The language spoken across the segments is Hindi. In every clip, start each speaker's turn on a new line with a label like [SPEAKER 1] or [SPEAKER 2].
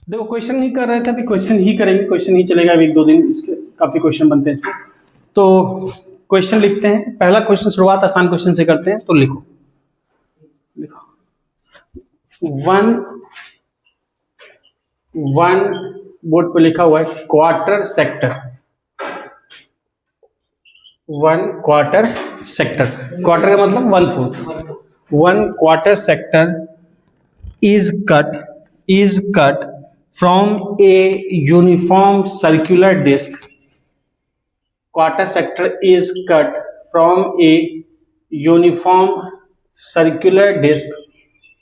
[SPEAKER 1] देखो क्वेश्चन ही कर रहे थे, अभी क्वेश्चन ही करेंगे, क्वेश्चन ही चलेगा अभी 1-2 दिन, इसके काफी क्वेश्चन बनते हैं इसमें। तो क्वेश्चन लिखते हैं, पहला क्वेश्चन शुरुआत आसान क्वेश्चन से करते हैं। तो लिखो वन बोर्ड पे लिखा हुआ है quarter sector. One quarter sector, quarter का मतलब 1/4। One quarter sector is cut from a uniform circular disc. Quarter sector is cut from a uniform circular disc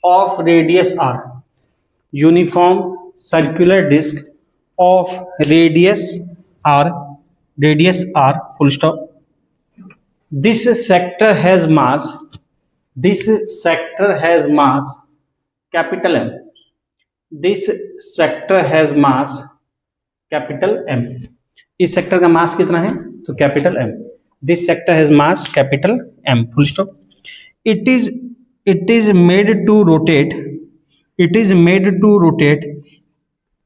[SPEAKER 1] of radius r. Uniform circular disc of radius r. Full stop. This sector has mass. Capital M. This sector has mass capital M. इस सेक्टर का मास कितना है? तो capital M. This sector has mass capital M. Full stop. It is made to rotate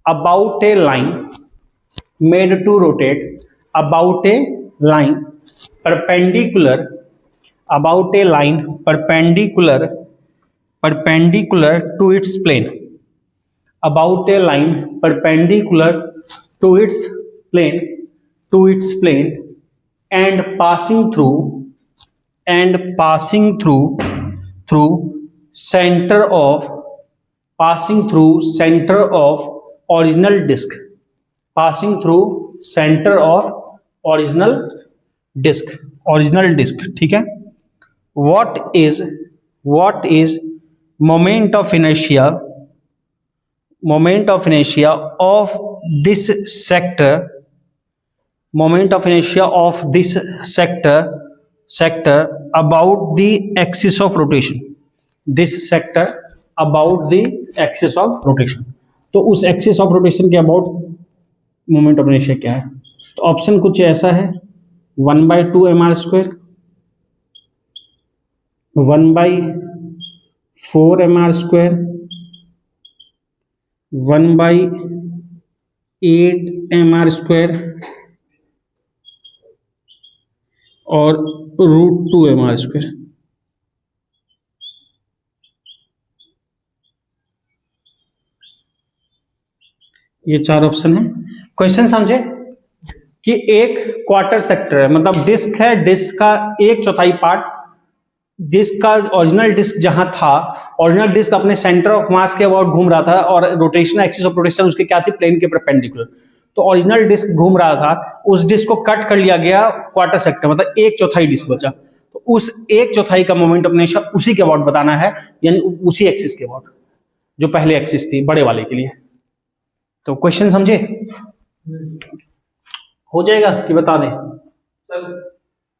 [SPEAKER 1] about a line. Perpendicular to its plane, about a line perpendicular to its plane and passing through center of original disk. Original disk, ठीक है। What is moment of inertia of this sector about the axis of rotation? तो उस एक्सिस ऑफ रोटेशन के अबाउट मोमेंट ऑफ इनर्शिया क्या है? तो ऑप्शन कुछ ऐसा है, 1/2 mr², 1/4 mr², 1/8 mr² और √2 mr²। ये 4 ऑप्शन है। क्वेश्चन समझे कि एक क्वार्टर सेक्टर है, मतलब डिस्क है, डिस्क का 1/4 पार्ट, डिस्क का ओरिजिनल डिस्क जहां था, ओरिजिनल डिस्क अपने सेंटर ऑफ मास के अबाउट घूम रहा था और रोटेशन एक्सिस ऑफ रोटेशन उसके क्या थी? प्लेन के परपेंडिकुलर। तो ओरिजिनल डिस्क घूम रहा था, उस डिस्क को कट कर लिया गया क्वार्टर सेक्टर, मतलब 1/4 डिस्क बचा। तो उस 1/4 का मोमेंट ऑफ इनर्शिया उसी के अबाउट बताना है, यानी उसी एक्सिस के अबाउट जो पहले एक्सिस थी बड़े वाले के लिए। तो क्वेश्चन समझे? हो जाएगा कि बता दें?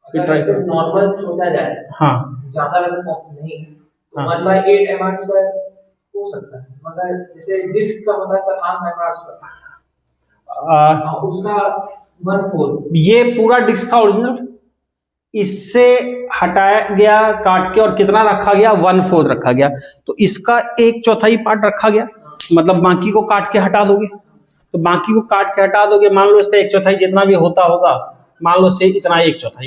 [SPEAKER 2] अगर नॉर्मल सोचा जाए,
[SPEAKER 1] हाँ,
[SPEAKER 2] ज्यादा वैसे नहीं, तो 1/8 mr² हो सकता है, मगर जैसे डिस्क का होता है सर 8 mr², उसका 1/4।
[SPEAKER 1] ये पूरा डिस्क था ओरिजिनल, इससे हटाया गया काट के और कितना रखा गया? 1/4 रखा गया। तो इसका 1/4 पार्ट रखा गया, मतलब बाकी को काट के हटा दोगे। तो बाकी को काट के हटा दोगे, मान लो इसका 1/4 जितना भी होता होगा, मान लो से इतना 1/4 है,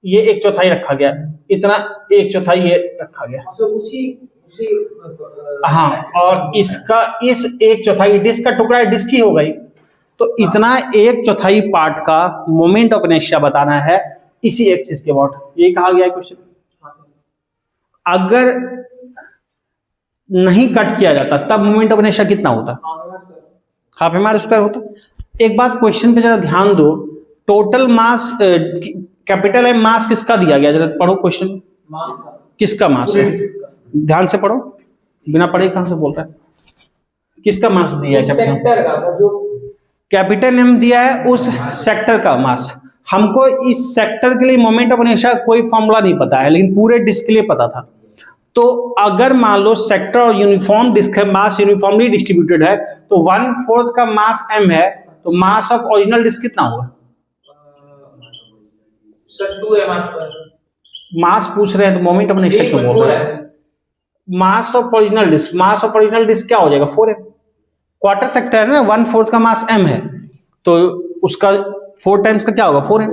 [SPEAKER 1] ये 1/4 रखा गया, इतना 1/4 ये रखा गया।
[SPEAKER 2] उसी
[SPEAKER 1] हाँ, और इसका इस 1/4 डिस्क का टुकड़ा डिस्क ही हो गई। तो इतना 1/4 पार्ट का मोमेंट ऑफ इनर्शिया बताना है इसी एक्सिस के अबाउट। ये कहा गया है क्वेश्चन। अगर नहीं कट किया जाता तब मोमेंट ऑफ इनर्शिया कितना होता? हाफ mr² होता। एक बात क्वेश्चन पे जरा ध्यान दो, टोटल मास कैपिटल M मास किसका दिया गया? जरा पढ़ो क्वेश्चन, किसका मास है? ध्यान से पढ़ो, बिना पढ़े कहां से बोलता है? किसका मास दिया है? कैपिटल M दिया है उस सेक्टर का मास। हमको इस सेक्टर के लिए मोमेंट ऑफ इनर्शिया कोई फॉर्मूला नहीं पता है, लेकिन पूरे डिस्क के लिए पता था। तो अगर मान लो सेक्टर और यूनिफॉर्म डिस्क है, मास यूनिफॉर्मली डिस्ट्रीब्यूटेड है, तो 1/4 का मास M है, तो मास ऑफ ओरिजिनल डिस्क कितना होगा?
[SPEAKER 2] Sir 2 mr²।
[SPEAKER 1] मास पूछ रहे हैं तो मोमेंट ऑफ इनर्शिया क्यों बोल रहे हैं? मास ऑफ ओरिजिनल डिस्क क्या हो जाएगा? 4m। क्वार्टर सेक्टर है ना, 1/4 का मास m है, तो उसका 4 टाइम्स का क्या होगा 4m।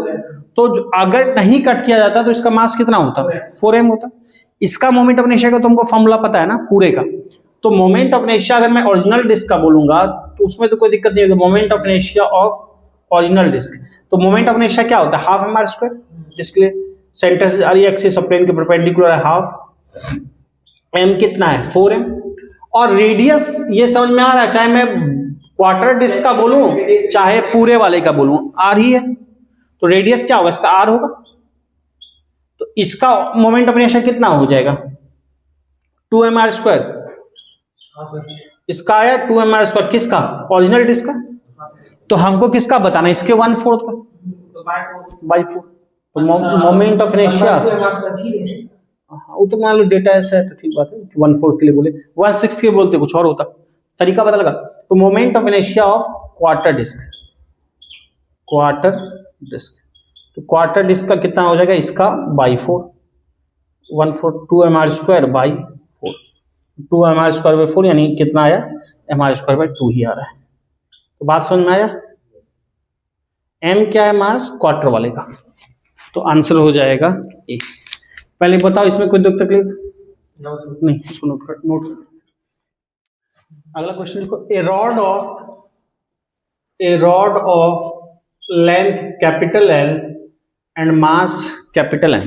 [SPEAKER 1] तो अगर नहीं कट किया जाता तो इसका मास कितना होता 4m होता। इसका मोमेंट ऑफ इनर्शिया का तुमको फॉर्मूला पता है ना पूरे का। तो मोमेंट ऑफ इनर्शिया अगर मैं ओरिजिनल डिस्क का बोलूंगा तो उसमें तो कोई दिक्कत नहीं होगी, moment of inertia of original disc. तो मोमेंट ऑफ इनर्शिया क्या होता है हाफ mr², जिसके लिए सेंटर से अरे एक्सिस ऑफ प्लेन के परपेंडिकुलर है हाफ, m कितना है 4m। और रेडियस ये समझ में आ रहा है, चाहे मैं क्वार्टर डिस्क का बोलूं चाहे पूरे वाले का बोलूं r ही है, तो रेडियस क्या होगा इसका r होगा। तो इसका मोमेंट ऑफ इनर्शिया कितना हो जाएगा 2mr²।
[SPEAKER 2] हाँ सर।
[SPEAKER 1] इसका आया 2mr², किसका ओरिजिनल डिस्क का। तो हमको किसका बताना इसके 1/4 का
[SPEAKER 2] तो
[SPEAKER 1] बाई 4। तो मोमेंट ऑफ इनर्शिया वो तो मान लो डेटा ऐसा है तो ठीक बात है, 1/4 के लिए बोले 1/6 के लिए बोलते कुछ और होता, तरीका पता लगा। तो moment of inertia of quarter disc, quarter disc, तो क्वार्टर डिस्क का कितना हो जाएगा इसका by 4, 1/4 2mr² by 4, 2mr² by 4 यानी कितना आया mr² बाई 2 ही आ रहा है। तो बात समझ में आया। m क्या है मास क्वार्टर वाले का, तो आंसर हो जाएगा ए। पहले बताओ इसमें कोई दुख तकलीफ नहीं, इसको नोट। अगला क्वेश्चन देखो, a rod of length capital L and mass capital M,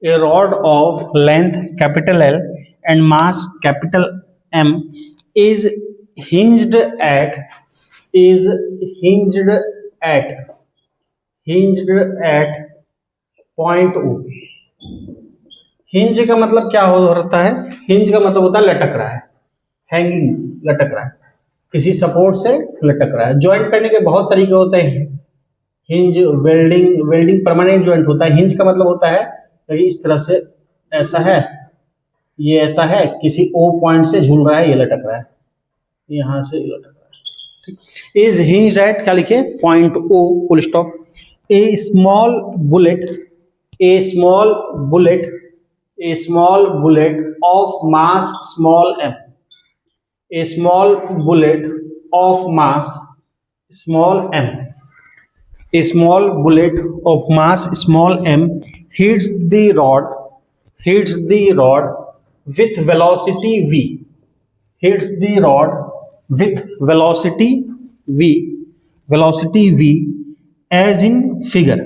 [SPEAKER 1] a rod of length capital L and mass capital M is hinged at point O। Hinge का मतलब क्या होता है, हिंज का मतलब होता है लटक रहा है, हैंगिंग लटक रहा है, किसी सपोर्ट से लटक रहा है। ज्वाइंट करने के बहुत तरीके होते हैं, हिंज वेल्डिंग परमानेंट ज्वाइंट होता है। हिंज का मतलब होता है कि इस तरह से ऐसा है, ये ऐसा है, किसी ओ पॉइंट से झूल रहा है, ये लटक रहा है, यहां से लटक रहा है, ठीक। इज हिंज्ड एट क्या लिखे point O full stop. A small bullet of mass small m, a small bullet of mass small m, a small bullet of mass small m hits the rod with velocity v, hits the rod with velocity v as in figure,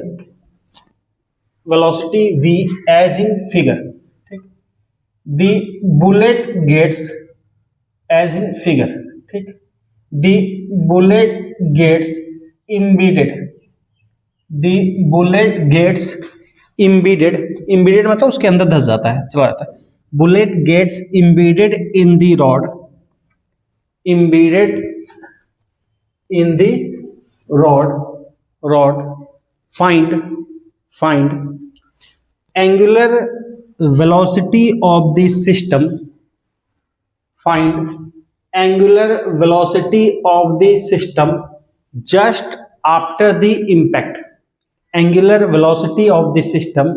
[SPEAKER 1] velocity v as in figure, ठीक। the bullet gets as in figure, ठीक। the bullet gets embedded मतलब उसके अंदर धस जाता है, चला जाता है। bullet gets embedded in the rod, find angular velocity of the system, just after the impact, angular velocity of the system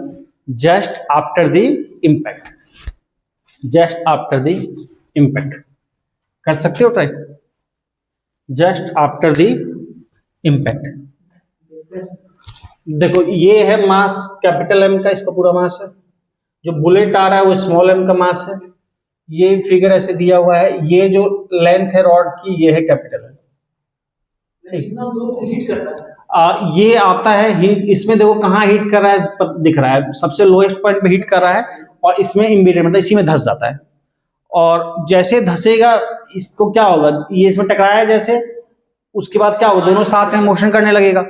[SPEAKER 1] just after the impact, कर सकते हो try, just after the impact। देखो ये है मास कैपिटल M का, इसका पूरा मास है, जो बुलेट आ रहा है वो स्मॉल m का मास है, ये फिगर ऐसे दिया हुआ है, ये जो लेंथ है रॉड की ये है कैपिटल M, ठीक। ये आता है हीट, इसमें देखो कहाँ हीट कर रहा है दिख रहा है, सबसे लोएस्ट पॉइंट पे हीट कर रहा है, और इसमें इम्बेडेड मतलब इसी में धस जाता है। और जैसे धसेगा इसको क्या होगा, ये इसमें टकराया जैसे, उसके बाद क्या होगा दोनों साथ में मोशन करने लगेगा,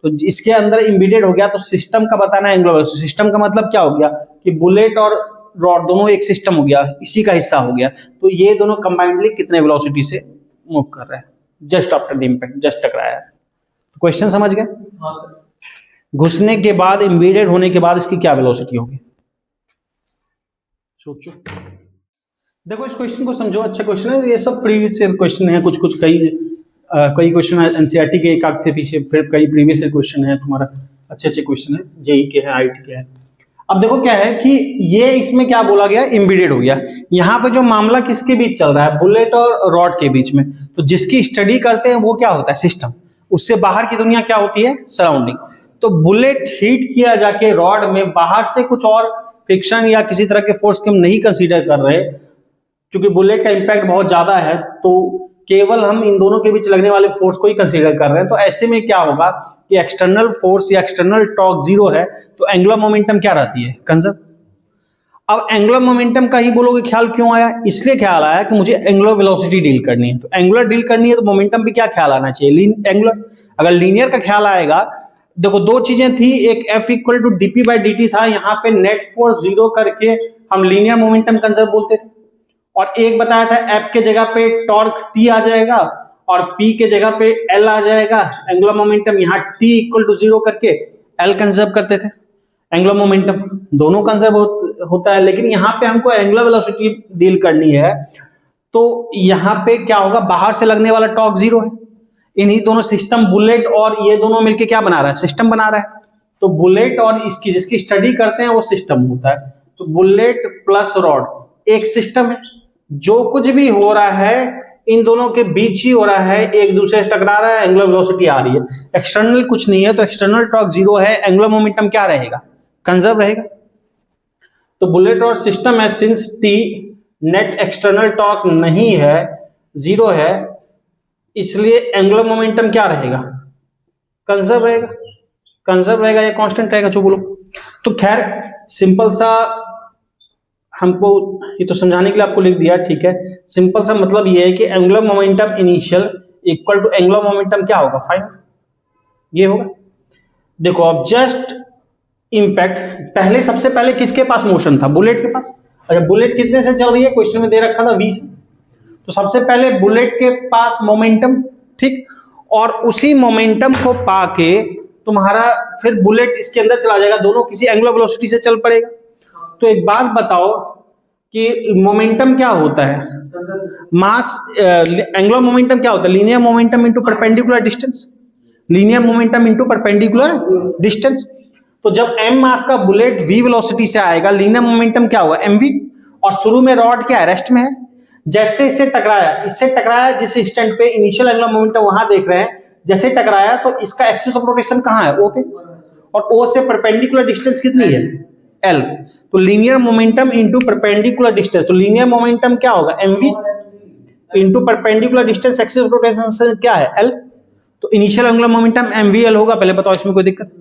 [SPEAKER 1] तो इसके अंदर इम्बेडेड हो गया। तो सिस्टम का बताना है एंगुलर वेलोसिटी। सिस्टम का मतलब क्या हो गया कि बुलेट और रॉड दोनों एक सिस्टम हो गया, इसी का हिस्सा हो गया, तो ये दोनों कंबाइंडली कितने वेलोसिटी से मूव कर रहे हैं, just after the impact, just टकराया है। तो क्वेश्चन समझ गए। घुसने के बाद इम्बेडेड होने के बाद इसकी क्या वेलोसिटी होगी, सोचो। देखो इस क्वेश्चन को समझो, अच्छा क्वेश्चन है, ये सब प्रीवियस ईयर क्वेश्चन है, कुछ कई क्वेश्चन एनसीईआरटी के एक आध थे पीछे, फिर कई प्रीवियस ईयर क्वेश्चन है तुम्हारा, अच्छे क्वेश्चन है, जेई के हैं, आईटी के हैं। अब देखो क्या है कि ये इसमें क्या बोला गया, एम्बेडेड हो गया। यहाँ पे जो मामला किसके बीच चल रहा है, बुलेट और रॉड के बीच में। तो जिसकी स्टडी करते हैं वो क्या होता है, सिस्टम। उससे बाहर की दुनिया क्या होती है, सराउंडिंग। तो बुलेट हीट किया जाके रॉड में, बाहर से कुछ और फ्रिक्शन या किसी तरह के फोर्स के हम नहीं कंसीडर कर रहे, क्योंकि बुलेट का इंपैक्ट बहुत ज्यादा है, तो केवल हम इन दोनों के बीच लगने वाले फोर्स को ही कंसीडर कर रहे हैं। तो ऐसे में क्या होगा कि एक्सटर्नल फोर्स या एक्सटर्नल टॉर्क जीरो है, तो एंगुलर मोमेंटम क्या रहती है, कंजर्व। अब एंगुलर मोमेंटम का ही बोलोगे ख्याल क्यों आया, इसलिए ख्याल आया कि मुझे एंगुलर वेलोसिटी डील करनी है। तो एंगुलर डील करनी है तो मोमेंटम भी क्या ख्याल आना चाहिए, एंगुलर। अगर लीनियर का ख्याल आएगा, देखो दो चीजें थी, एक F equal to dp by dt था, यहाँ पे नेट फोर्स जीरो करके हम लीनियर मोमेंटम कंजर्व बोलते थे। और एक बताया था F के जगह पे टॉर्क T आ जाएगा और P के जगह पे L आ जाएगा। एंगुलर मोमेंटम यहाँ T इक्वल टू जीरो करके L कंजर्व करते थे। एंगुलर मोमेंटम दोनों कंजर्व होता है, लेकिन यहाँ पे हमको एंगुलर वेलोसिटी डील करनी है। तो यहाँ पे क्या होगा, बाहर से लगने वाला टॉर्क जीरो है। इन्हीं दोनों सिस्टम, बुलेट और ये दोनों मिलके क्या बना रहा है, सिस्टम बना रहा है। तो बुलेट और इसकी जिसकी स्टडी करते हैं वो सिस्टम होता है। तो बुलेट प्लस रॉड एक सिस्टम है। जो कुछ भी हो रहा है इन दोनों के बीच ही हो रहा है, एक दूसरे से टकरा रहा है, एंगुलर वेलोसिटी आ रही है, एक्सटर्नल कुछ नहीं है। तो एक्सटर्नल टॉर्क जीरो है, एंगुलर मोमेंटम क्या रहेगा, कंजर्व रहेगा। तो बुलेट और सिस्टम है, since T net external torque नहीं है, जीरो है, इसलिए एंगुलर मोमेंटम क्या रहेगा, कंजर्व रहेगा। कंजर्व रहेगा या कांस्टेंट रहेगा, जो बोलो। तो खैर सिंपल सा हमको ये तो समझाने के लिए आपको लिख दिया, ठीक है। सिंपल सा मतलब ये है कि angular momentum initial equal to angular momentum क्या होगा, फाइनल, ये होगा। देखो अब जस्ट इंपैक्ट, पहले सबसे पहले किसके पास मोशन था, बुलेट के पास। अच्छा बुलेट कितने से चल रही है, क्वेश्चन में दे रखा था v से। तो सबसे पहले बुलेट के पास मोमेंटम, ठीक, और उसी मोमेंटम को पाके तुम्हारा फिर बुलेट इसके अंदर चला जाएगा, दोनों किसी एंगुलर वेलोसिटी से चल पड़ेगा। तो एक बात बताओ कि मोमेंटम क्या होता है, मास, एंगुलर मोमेंटम क्या होता है, linear momentum into perpendicular distance, linear momentum into perpendicular distance. तो जब m मास का बुलेट v वेलोसिटी से आएगा, लीनियर मोमेंटम क्या होगा, mv। और शुरू में रॉड क्या है, रेस्ट में है। जैसे इससे टकराया, इससे टकराया जिस इंस्टेंट पे, इनिशियल एंगुलर मोमेंटम वहां देख रहे हैं, जैसे टकराया तो इसका एक्सिस ऑफ रोटेशन कहां है, o पे, और o से परपेंडिकुलर डिस्टेंस कितनी है, l। तो linear momentum into perpendicular distance, तो लीनियर मोमेंटम क्या होगा, mv into perpendicular distance axis of rotation से क्या है, l। तो इनिशियल एंगुलर मोमेंटम mvl होगा। पहले बताओ इसमें कोई दिक्कत,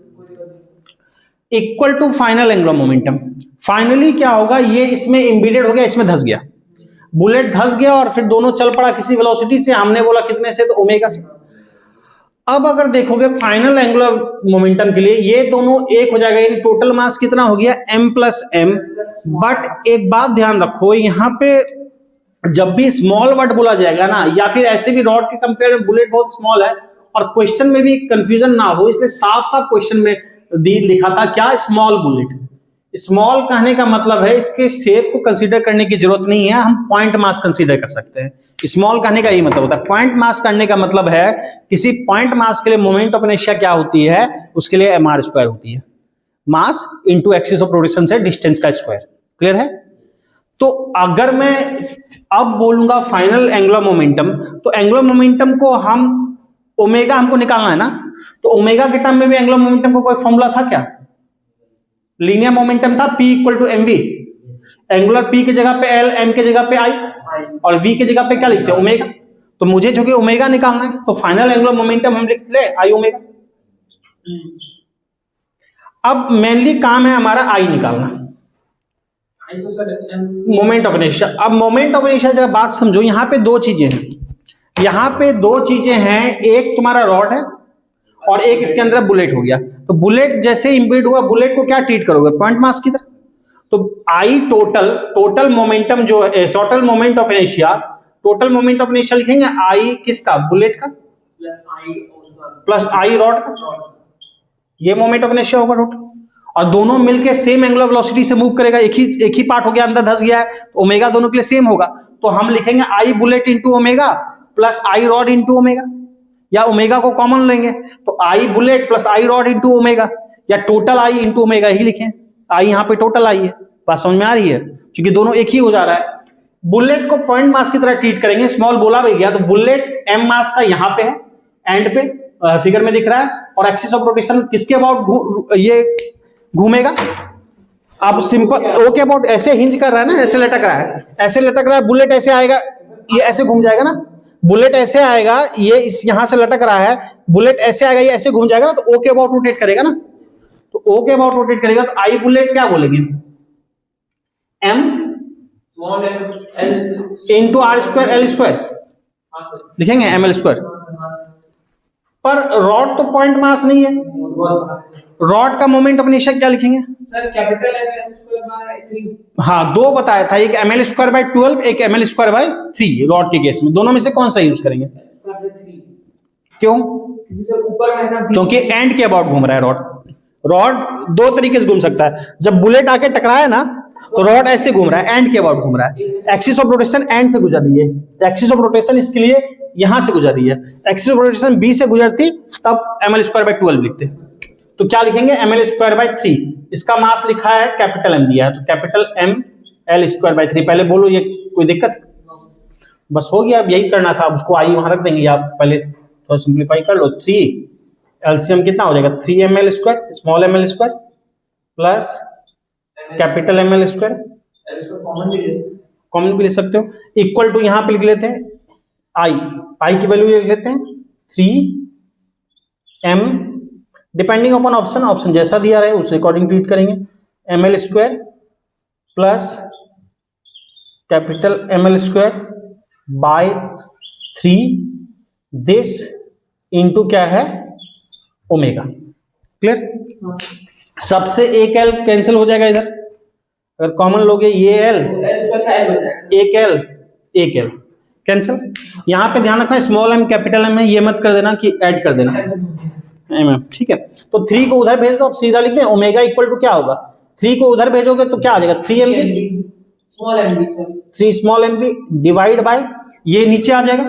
[SPEAKER 1] equal to final angular momentum. Finally क्या होगा, ये इसमें एम्बेडेड हो गया, इसमें धस गया, बुलेट धस गया और फिर दोनों चल पड़ा किसी वेलोसिटी से, हमने बोला कितने से, तो ओमेगा से। अब अगर देखोगे फाइनल एंगुलर मोमेंटम के लिए ये दोनों एक हो जाएगा, यानी टोटल मास कितना हो गया, m प्लस m। बट एक बात ध्यान रखो, यहाँ पे जब भी स्मॉल वर्ड बोला जाएगा ना, या फिर ऐसे भी रॉड के कंपेयर में बुलेट बहुत स्मॉल है, और क्वेश्चन में भी कंफ्यूजन ना हो, इसलिए साफ साफ क्वेश्चन में लिखा था क्या, स्मॉल बुलेट। स्मॉल कहने का मतलब है इसके शेप को कंसीडर करने की जरूरत नहीं है, हम पॉइंट मास कंसीडर कर सकते हैं। स्मॉल कहने का यही मतलब होता है। पॉइंट मास करने का मतलब है किसी पॉइंट मास के लिए मोमेंट ऑफ इनर्शिया क्या होती है, उसके लिए mr स्क्वायर होती है, mass into axis of rotation से डिस्टेंस का स्क्वायर। क्लियर है। तो अगर मैं अब बोलूंगा फाइनल एंगुलर मोमेंटम, तो एंगुलर मोमेंटम को हम ओमेगा हमको निकालना है ना, तो ओमेगा के टर्म में भी एंगुलर मोमेंटम को कोई फॉर्मूला था क्या, लीनियर मोमेंटम था P equal to mv। Angular P की जगह पे L, M की जगह पे I, और V की जगह पे क्या लिखते हैं, ओमेगा। तो मुझे जो कि ओमेगा निकालना है, तो फाइनल एंगुलर मोमेंटम हम लिख ले I ओमेगा। अब मेनली काम है हमारा I निकालना, मोमेंट ऑफ इनर्शिया। अब मोमेंट ऑफ इनर्शिया जरा बात समझो, यहाँ पे दो चीजें हैं, यहाँ पे दो चीजें हैं, एक तुम्हारा रॉड है और एक इसके अंदर बुलेट हो गया। तो बुलेट जैसे इंपीड हुआ, बुलेट को क्या ट्रीट करोगे, पॉइंट मास की तरह। तो आई टोटल मोमेंटम जो है, total moment of inertia, total moment of inertia लिखेंगे आई किसका, बुलेट का, प्लस आई रॉड का, ये मोमेंट ऑफ इनर्शिया होगा टोटल। और दोनों मिलके सेम एंगुलर वेलोसिटी से मूव करेगा, एक ही पार्ट हो गया, अंदर धस गया है, तो ओमेगा दोनों के लिए सेम होगा। तो हम लिखेंगे आई बुलेट इंटू ओमेगा प्लस आई रॉड इंटू ओमेगा, या ओमेगा को कॉमन लेंगे तो आई बुलेट प्लस आई रॉड इंटू ओमेगा, या टोटल आई इंटू ओमेगा ही लिखें। आई यहाँ पे टोटल आई है, बात समझ में आ रही है, क्योंकि दोनों एक ही हो जा रहा है। बुलेट को पॉइंट मास की तरह ट्रीट करेंगे, स्मॉल बोला भी गया, तो बुलेट एम मास का यहाँ पे है, एंड पे फिगर में दिख रहा है, और एक्सिस ऑफ रोटेशन किसके अबाउट ये घूमेगा, आप सिंपल ओके अबाउट ऐसे हिंज कर रहा है ना, ऐसे लटक रहा है, ऐसे लटक रहा है, बुलेट ऐसे आएगा, ये ऐसे घूम जाएगा ना, बुलेट ऐसे आएगा, ये इस यहां से लटक रहा है, बुलेट ऐसे आएगा, ये ऐसे घूम जाएगा ना, तो ओके अबाउट रोटेट करेगा ना, तो ओके अबाउट रोटेट करेगा, तो आई बुलेट क्या बोलेंगे, M
[SPEAKER 2] small L
[SPEAKER 1] into R square L square लिखेंगे, एम एल स्क्वायर। पर रॉड तो पॉइंट मास नहीं है, रॉड का मोमेंट ऑफ इनर्शिया क्या लिखेंगे
[SPEAKER 2] sir, capital M square by 3।
[SPEAKER 1] हाँ, दो बताया था, एक एम एल स्क्वायर बाय 12, एक M L square by 3 rod के केस में, दोनों में से कौन सा यूज करेंगे, क्यों,
[SPEAKER 2] सर ऊपर में है ना,
[SPEAKER 1] क्योंकि एंड के अबाउट घूम रहा है रॉड, रॉड दो तरीके से घूम सकता है, जब बुलेट आके टकराया ना तो रॉड ऐसे घूम रहा है, एंड के अबाउट घूम रहा है, एक्सिस ऑफ रोटेशन एंड से गुजर रही है, एक्सिस ऑफ रोटेशन इसके लिए यहां से गुजर रही है, एक्सिस ऑफ रोटेशन बी से गुजरती तब एम एल स्क्वायर बाय 12 लिखते, तो क्या लिखेंगे एम एल स्क्वायर बाय 3, इसका मास लिखा है कैपिटल एम दिया है, तो capital M L square by 3, पहले बोलो ये कोई दिक्कत, बस हो गया, अब यही करना था, अब उसको आई वहां रख देंगे, आप पहले थोड़ा सिंप्लीफाई कर लो, 3 एलसीएम कितना हो जाएगा, 3 M L square small M L square plus capital M L square, common भी ले सकते हो, इक्वल टू यहां पे लिख लेते हैं आई की वैल्यू लिख लेते हैं 3 M, depending upon option, option जैसा दिया रहे उस अकॉर्डिंग ट्रीट करेंगे, M L square plus capital M L square by 3 this into क्या है ओमेगा, क्लियर, सबसे एक एल कैंसिल हो जाएगा इधर, अगर कॉमन लोगे ये एल एक एल कैंसिल, यहां पे ध्यान रखना स्मॉल एम कैपिटल एम है, ये मत कर देना कि ऐड कर देना एम, ठीक है, तो 3 को उधर भेज दो, अब सीधा लिखते हैं ओमेगा इक्वल टू क्या होगा, 3 को उधर भेजोगे तो क्या आ जाएगा 3 एम जी, small M B divide by, ये नीचे आ जाएगा,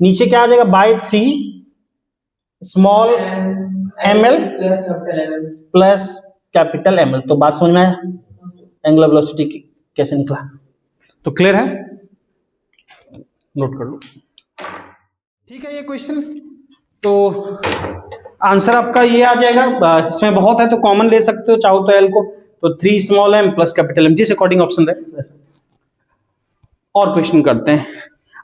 [SPEAKER 1] नीचे क्या आ जाएगा by 3 small M L plus capital M L, तो बात समझ में आया, एंगुलर वेलोसिटी कैसे निकला, तो क्लियर है, नोट कर लो, ठीक है, ये क्वेश्चन तो आंसर आपका ये आ जाएगा, इसमें बहुत है तो कॉमन ले सकते हो चाहो तो एल को, तो 3 small M plus capital M, जिस अकॉर्डिंग ऑप्शन रहे वैसे। और क्वेश्चन करते हैं,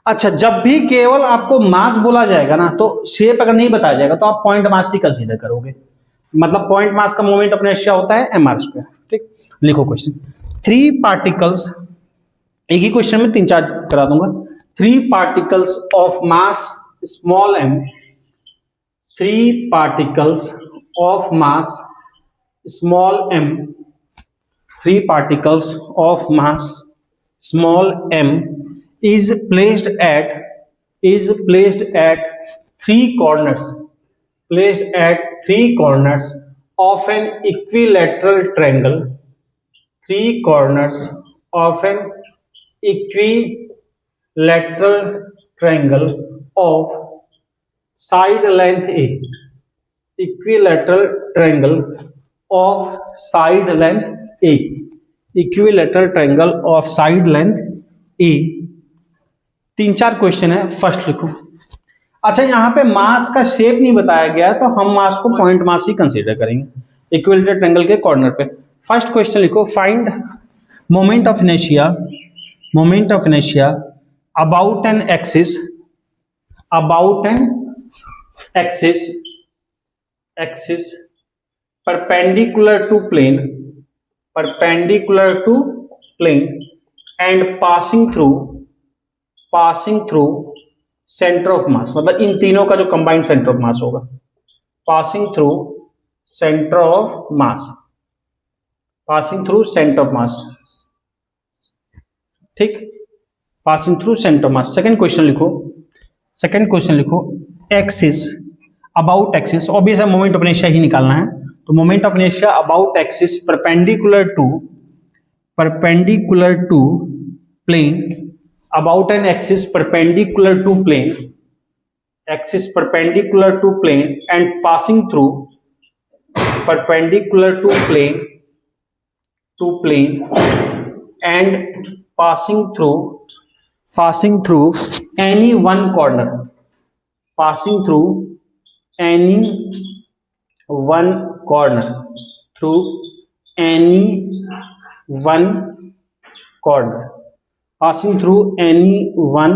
[SPEAKER 1] अच्छा जब भी केवल आपको मास बोला जाएगा ना, तो शेप अगर नहीं बताया जाएगा तो आप पॉइंट मास ही कंसीडर करोगे, मतलब पॉइंट मास का मोमेंट ऑफ इनर्शिया होता है एम आर स्क्वायर, ठीक, लिखो क्वेश्चन, 3 पार्टिकल्स, एक ही क्वेश्चन में 3-4 करा दूंगा, 3 particles of mass small M, 3 particles of mass small M, 3 particles of mass small m is placed at 3 corners, of an equilateral triangle, 3 corners of an equilateral triangle of side length a, equilateral triangle of side length a, equilateral triangle of side length A, 3-4 question है, फर्स्ट लिखो, अच्छा यहां पे मास का शेप नहीं बताया गया तो हम मास को पॉइंट मास ही कंसीडर करेंगे इक्विलेटरल ट्रायंगल के कॉर्नर पे, फर्स्ट क्वेश्चन लिखो, find moment of inertia about an axis perpendicular to plane and passing through center of mass, मतलब इन तीनों का जो कंबाइंड सेंटर ऑफ मास होगा, passing through center of mass, ठीक, passing through center of mass। Second question लिखो एक्सिस, अबाउट एक्सिस, ऑब्वियस है मोमेंट ऑफ इनर्शिया ही निकालना है, तो moment of inertia about axis perpendicular to plane, about an axis perpendicular to plane and passing through perpendicular to plane to plane and passing through any one corner, passing through any one corner, through any one corner, passing through any one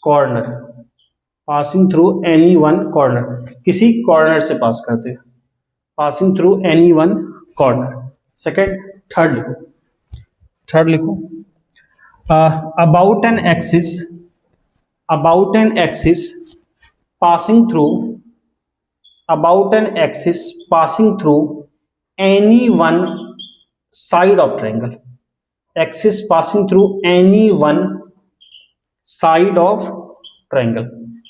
[SPEAKER 1] corner, passing through any one corner, किसी कॉर्नर से पास करते हैं, passing through any one corner. Second, third लिखो about an axis passing through any one side of triangle, axis passing through any one side of triangle.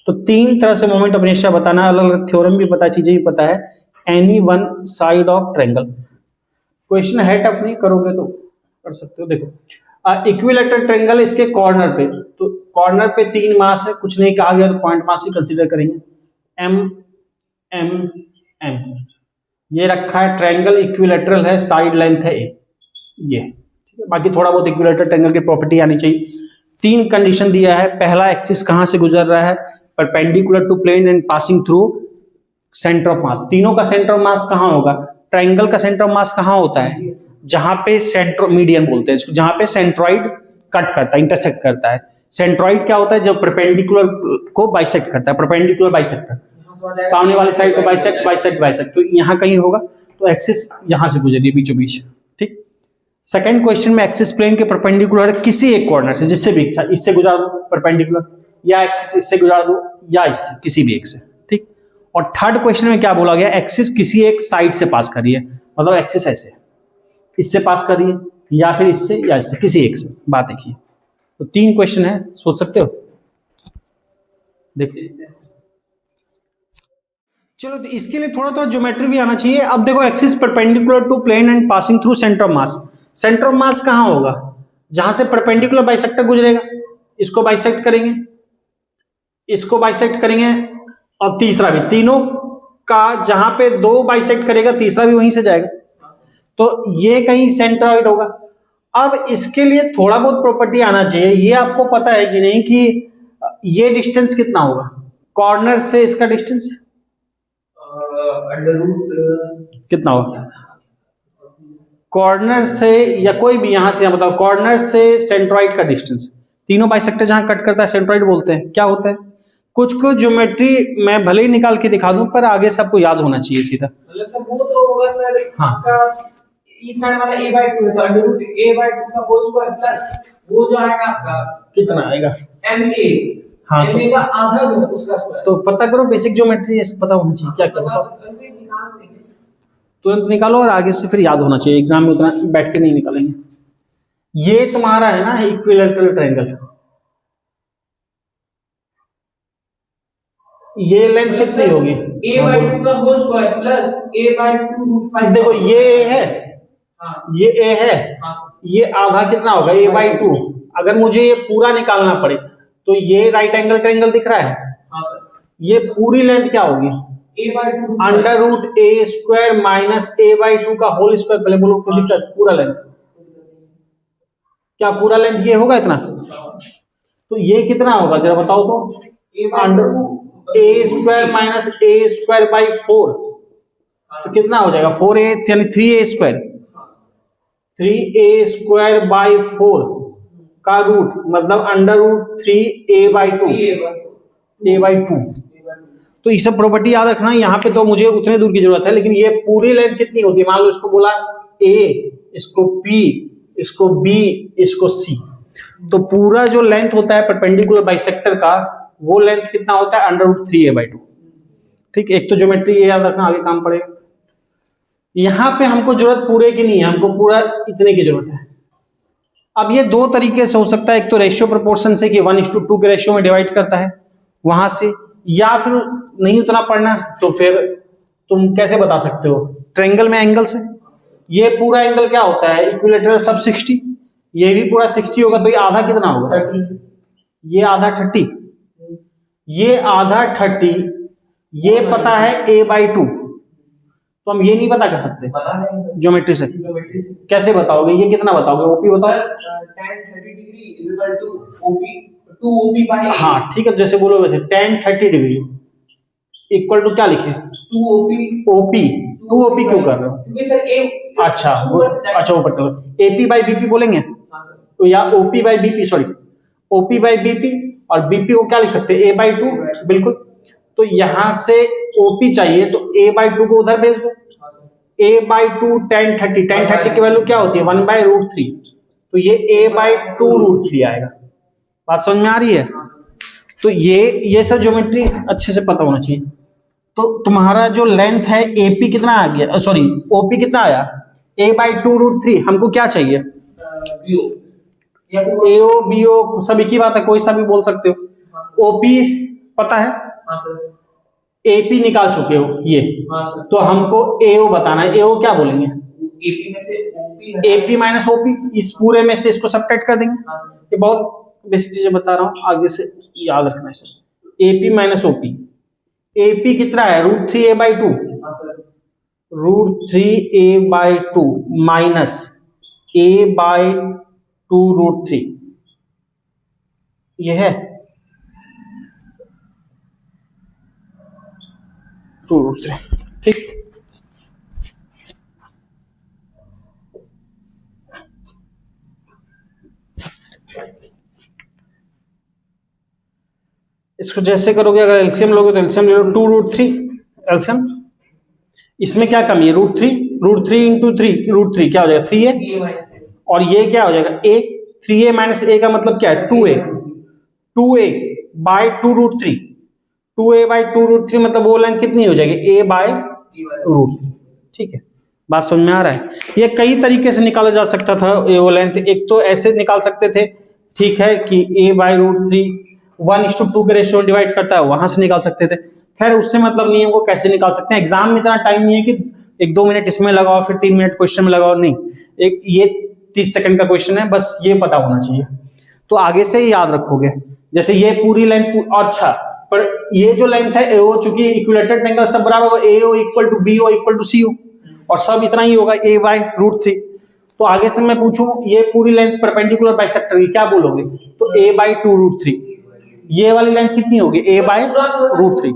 [SPEAKER 1] तो तीन तरह से मोमेंट ऑफ इनर्शिया बताना है, अलग अलग थ्योरम भी पता है, चीजें भी पता है. Any one side of triangle, question है टफ, नहीं करोगे तो कर सकते हो. देखो इक्विलैटरल ट्रायंगल, इसके कॉर्नर पे, तो कॉर्नर पे 3 मास है, कुछ नहीं कहा गया तो पॉइंट मास ही कंसीडर करेंगे. एम एम एम ये रखा है, ट्रायंगल इक्विलैटरल है, साइड लेंथ है ए, ये ठीक है. बाकी थोड़ा बहुत इक्विलैटरल ट्रायंगल की प्रॉपर्टी आनी चाहिए. 3 कंडीशन दिया है. पहला, एक्सिस कहां से गुजर रहा है, perpendicular to plane and passing through centre of mass. तीनों का सेंटर ऑफ मास कहां होगा, ट्रायंगल का सेंटर ऑफ मास कहां होता है, जहां पे सेंट्रो मीडियन बोलते हैं इसको, जहां पे सेंट्रॉइड कट करता है, इंटरसेक्ट करता है. सेंट्रॉइड क्या होता है, जब परपेंडिकुलर को बाइसेक्ट करता है, परपेंडिकुलर बाइसेक्टर, सामने वाले साइड को बाइसेक्ट. तो यहां कहीं होगा, तो एक्सिस यहां से गुजरी बीचों बीच. ठीक. सेकंड क्वेश्चन में एक्सिस प्लेन के परपेंडिकुलर किसी एक कॉर्नर से, जिससे भी इच्छा, इससे गुजार दो परपेंडिकुलर, या एक्सिस इससे गुजार दो, या इससे, किसी भी एक से. ठीक. और थर्ड क्वेश्चन में क्या बोला गया, एक्सिस किसी एक साइड से पास कर रही है, मतलब एक्सिस ऐसे इससे पास कर रही है, या फिर इससे या इससे, किसी एक से. बात देखिए, तो 3 क्वेश्चन है, सोच सकते हो. देखिए, चलो तो इसके लिए थोड़ा तो ज्योमेट्री भी आना चाहिए. अब देखो, axis perpendicular to plane and passing through centre of mass. Centre of mass कहां होगा, जहां से परपेंडिकुलर बाइसेक्टर गुजरेगा, इसको बाइसेक्ट करेंगे, इसको बाइसेक्ट करेंगे, और तीसरा भी, तीनों का जहां पे 2 बाइसेक्ट करेगा, तीसरा भी वहीं से जाएगा, तो ये कहीं सेंट्रॉइड होगा. अब इसके लिए थोड़ा बहुत प्रॉपर्टी आना चाहिए. ये आपको पता है कि नहीं कि ये डिस्टेंस कितना होगा कॉर्नर से, इसका डिस्टेंस
[SPEAKER 2] अंडर रूट
[SPEAKER 1] कितना होगा कॉर्नर से, या कोई भी यहां से, बताओ, कॉर्नर से सेंट्रॉइड का डिस्टेंस, तीनों बाइसेक्टर जहां कट करता है सेंट्रॉइड बोलते हैं. क्या होता है, कुछ ज्योमेट्री मैं भले ही निकाल के दिखा दूं, पर आगे सबको याद होना चाहिए सीधा.
[SPEAKER 2] मतलब सब वो तो होगा सर. हाँ. आपका इस साइड वाला a/2 है, तो अंडर रूट a/2 का होल स्क्वायर प्लस वो जो आएगा आपका,
[SPEAKER 1] कितना आएगा,
[SPEAKER 2] ma.
[SPEAKER 1] हाँ,
[SPEAKER 2] ma का आधा जो है उसका स्क्वायर.
[SPEAKER 1] तो पता करो, बेसिक ज्योमेट्री पता होना चाहिए. क्या करो, तुरंत निकालो, और आगे से फिर याद होना चाहिए, एग्जाम में उतना बैठ के नहीं निकालेंगे. ये तुम्हारा है ना इक्विलैटरल ट्रायंगल, ये लेंथ कितनी होगी,
[SPEAKER 2] a/2 का whole square plus a/2 root 5.
[SPEAKER 1] देखो ये a है,
[SPEAKER 2] हाँ,
[SPEAKER 1] ये a है, ये आधा कितना होगा a/2. अगर मुझे ये पूरा निकालना पड़े, तो ये राइट एंगल ट्रायंगल दिख रहा है,
[SPEAKER 2] हाँ सर.
[SPEAKER 1] ये पूरी लेंथ क्या होगी,
[SPEAKER 2] a/2
[SPEAKER 1] under root a square minus a/2 का होल स्क्वायर. पहले बोलो को दिख रहा है पूरा लेंथ, क्या पूरा लेंथ ये होगा इतना, तो ये कितना होगा जरा बताओ तो, under a square minus a square by 4, तो कितना हो जाएगा 4a, यानी 3a square, 3a square by 4 का रूट, मतलब अंडर रूट 3a/2, a/2. तो ये सब प्रॉपर्टी याद रखना. यहाँ पे तो मुझे उतने दूर की जरूरत है, लेकिन ये पूरी लेंथ कितनी होती है, मान लो इसको बोला a, इसको p, इसको b, इसको c, तो पूरा जो लेंथ होता है परपेंडिकुलर बाइसेक्टर का, वो लेंथ कितना होता है, अंडर रूट 3a/2. ठीक. एक तो ज्योमेट्री ये याद रखना, आगे काम पड़ेगा. यहां पे हमको जरूरत पूरे की नहीं है, हमको पूरा इतने की जरूरत है. अब ये 2 तरीके से हो सकता है, एक तो रेशियो प्रोपोर्शन से कि 1:2 के रेशियो में डिवाइड करता है वहां से, या फिर नहीं उतना पढ़ना तो फिर तुम कैसे बता सकते हो, ट्रायंगल में एंगल से. ये पूरा एंगल क्या होता है, इक्विलैटरल सब 60, ये भी पूरा 60 होगा, तो ये आधा कितना होगा
[SPEAKER 2] 30,
[SPEAKER 1] ये आधा 30, ये आधा 30, ये पता है a/2, तो हम ये नहीं पता कर सकते
[SPEAKER 2] बता देंगे
[SPEAKER 1] ज्योमेट्री से।
[SPEAKER 2] ज्योमेट्री से।
[SPEAKER 1] कैसे बताओगे, ये कितना बताओगे, ओपी बताओ।
[SPEAKER 2] Sir tan 30 degree is equal to OP 2 OP by a।
[SPEAKER 1] हाँ ठीक है, जैसे बोलो वैसे tan 30 डिग्री इक्वल टू क्या लिखे,
[SPEAKER 2] 2 ओपी।
[SPEAKER 1] ओपी। 2 ओपी क्यों कर रहे हो?
[SPEAKER 2] क्योंकि सर a
[SPEAKER 1] अच्छा अच्छा ऊपर चलो, एपी बाई बीपी बोलेंगे
[SPEAKER 2] हाँ सर।
[SPEAKER 1] तो या OP by BP, sorry OP by BP, और बीपी को क्या लिख सकते हैं, ए बाई टू। बिल्कुल, तो यहां से ओपी चाहिए तो ए बाई टू को उधर भेज दो,
[SPEAKER 2] हाँ sir.
[SPEAKER 1] A by two tan 30 की वैल्यू क्या होती है 1/√3, तो ये ए बाई टू √3 आएगा। बात समझ में आ रही है? तो ये सब ज्योमेट्री अच्छे से पता होना चाहिए। तो तुम्हारा जो लेंथ है एपी कितना आ गया, सॉरी ओपी कितना आया, ए बाई टू √3। हमको क्या चाहिए,
[SPEAKER 2] बीओ या फिर
[SPEAKER 1] एओ बीओ सब एक ही बात है, कोई सा भी बोल सकते हो। ओपी पता है,
[SPEAKER 2] हाँ सर।
[SPEAKER 1] एपी निकाल चुके हो ये,
[SPEAKER 2] हाँ सर।
[SPEAKER 1] तो हमको एओ बताना है। एओ क्या बोलेंगे,
[SPEAKER 2] एपी में से ओपी
[SPEAKER 1] एपी माइनस ओपी, इस पूरे में से इसको सबट्रैक्ट कर देंगे।
[SPEAKER 2] हाँ।
[SPEAKER 1] ये बहुत बेसिक चीजें बता रहा हूँ, आगे से याद रखना है sir. AP minus OP, AP कितना है √3a/2,
[SPEAKER 2] हाँ सर।
[SPEAKER 1] √3a/2 माइनस a/2 √3, ये है 2 √3। ठीक, इसको जैसे करोगे, अगर एलसीएम लोगे तो एलसीएम ले लो 2 √3 एलसीएम। इसमें क्या कमी है, √3 इंटू 3 √3 क्या हो जाएगा 3a,
[SPEAKER 2] ये माइनस है।
[SPEAKER 1] और ये क्या हो जाएगा a। 3a माइनस a का मतलब क्या है 2a, 2a bye 2 √3, 2a bye 2 √3 मतलब वो लेंथ कितनी हो जाएगी a बाय √3। ठीक है, बात समझ में आ रहा है? ये कई तरीके से निकाला जा सकता था ये वो लेंथ। एक तो ऐसे निकाल सकते थे, ठीक है, कि a बाय √3 1:2 के रेशियो डिवाइड करता है, वहां से निकाल सकते थे। खैर उससे मतलब नहीं है, वो कैसे निकाल सकते हैं, एग्जाम में इतना टाइम नहीं है कि 1-2 मिनट इसमें लगाओ फिर 3 मिनट क्वेश्चन में लगाओ, नहीं। एक ये 30 सेकंड का क्वेश्चन है, बस ये पता होना चाहिए, तो आगे से ही याद रखोगे। जैसे ये पूरी लेंथ, अच्छा पर ये जो लेंथ है एओ, चूंकि इक्विलेटरल ट्रायंगल सब बराबर होगा, AO equal to BO equal to CO, और सब इतना ही होगा a बाय √3। तो आगे से मैं पूछूं ये पूरी लेंथ परपेंडिकुलर बाइसेक्टर की, क्या बोलोगे, तो a बाय 2 √3। ये वाली लेंथ कितनी होगी a बाय √3,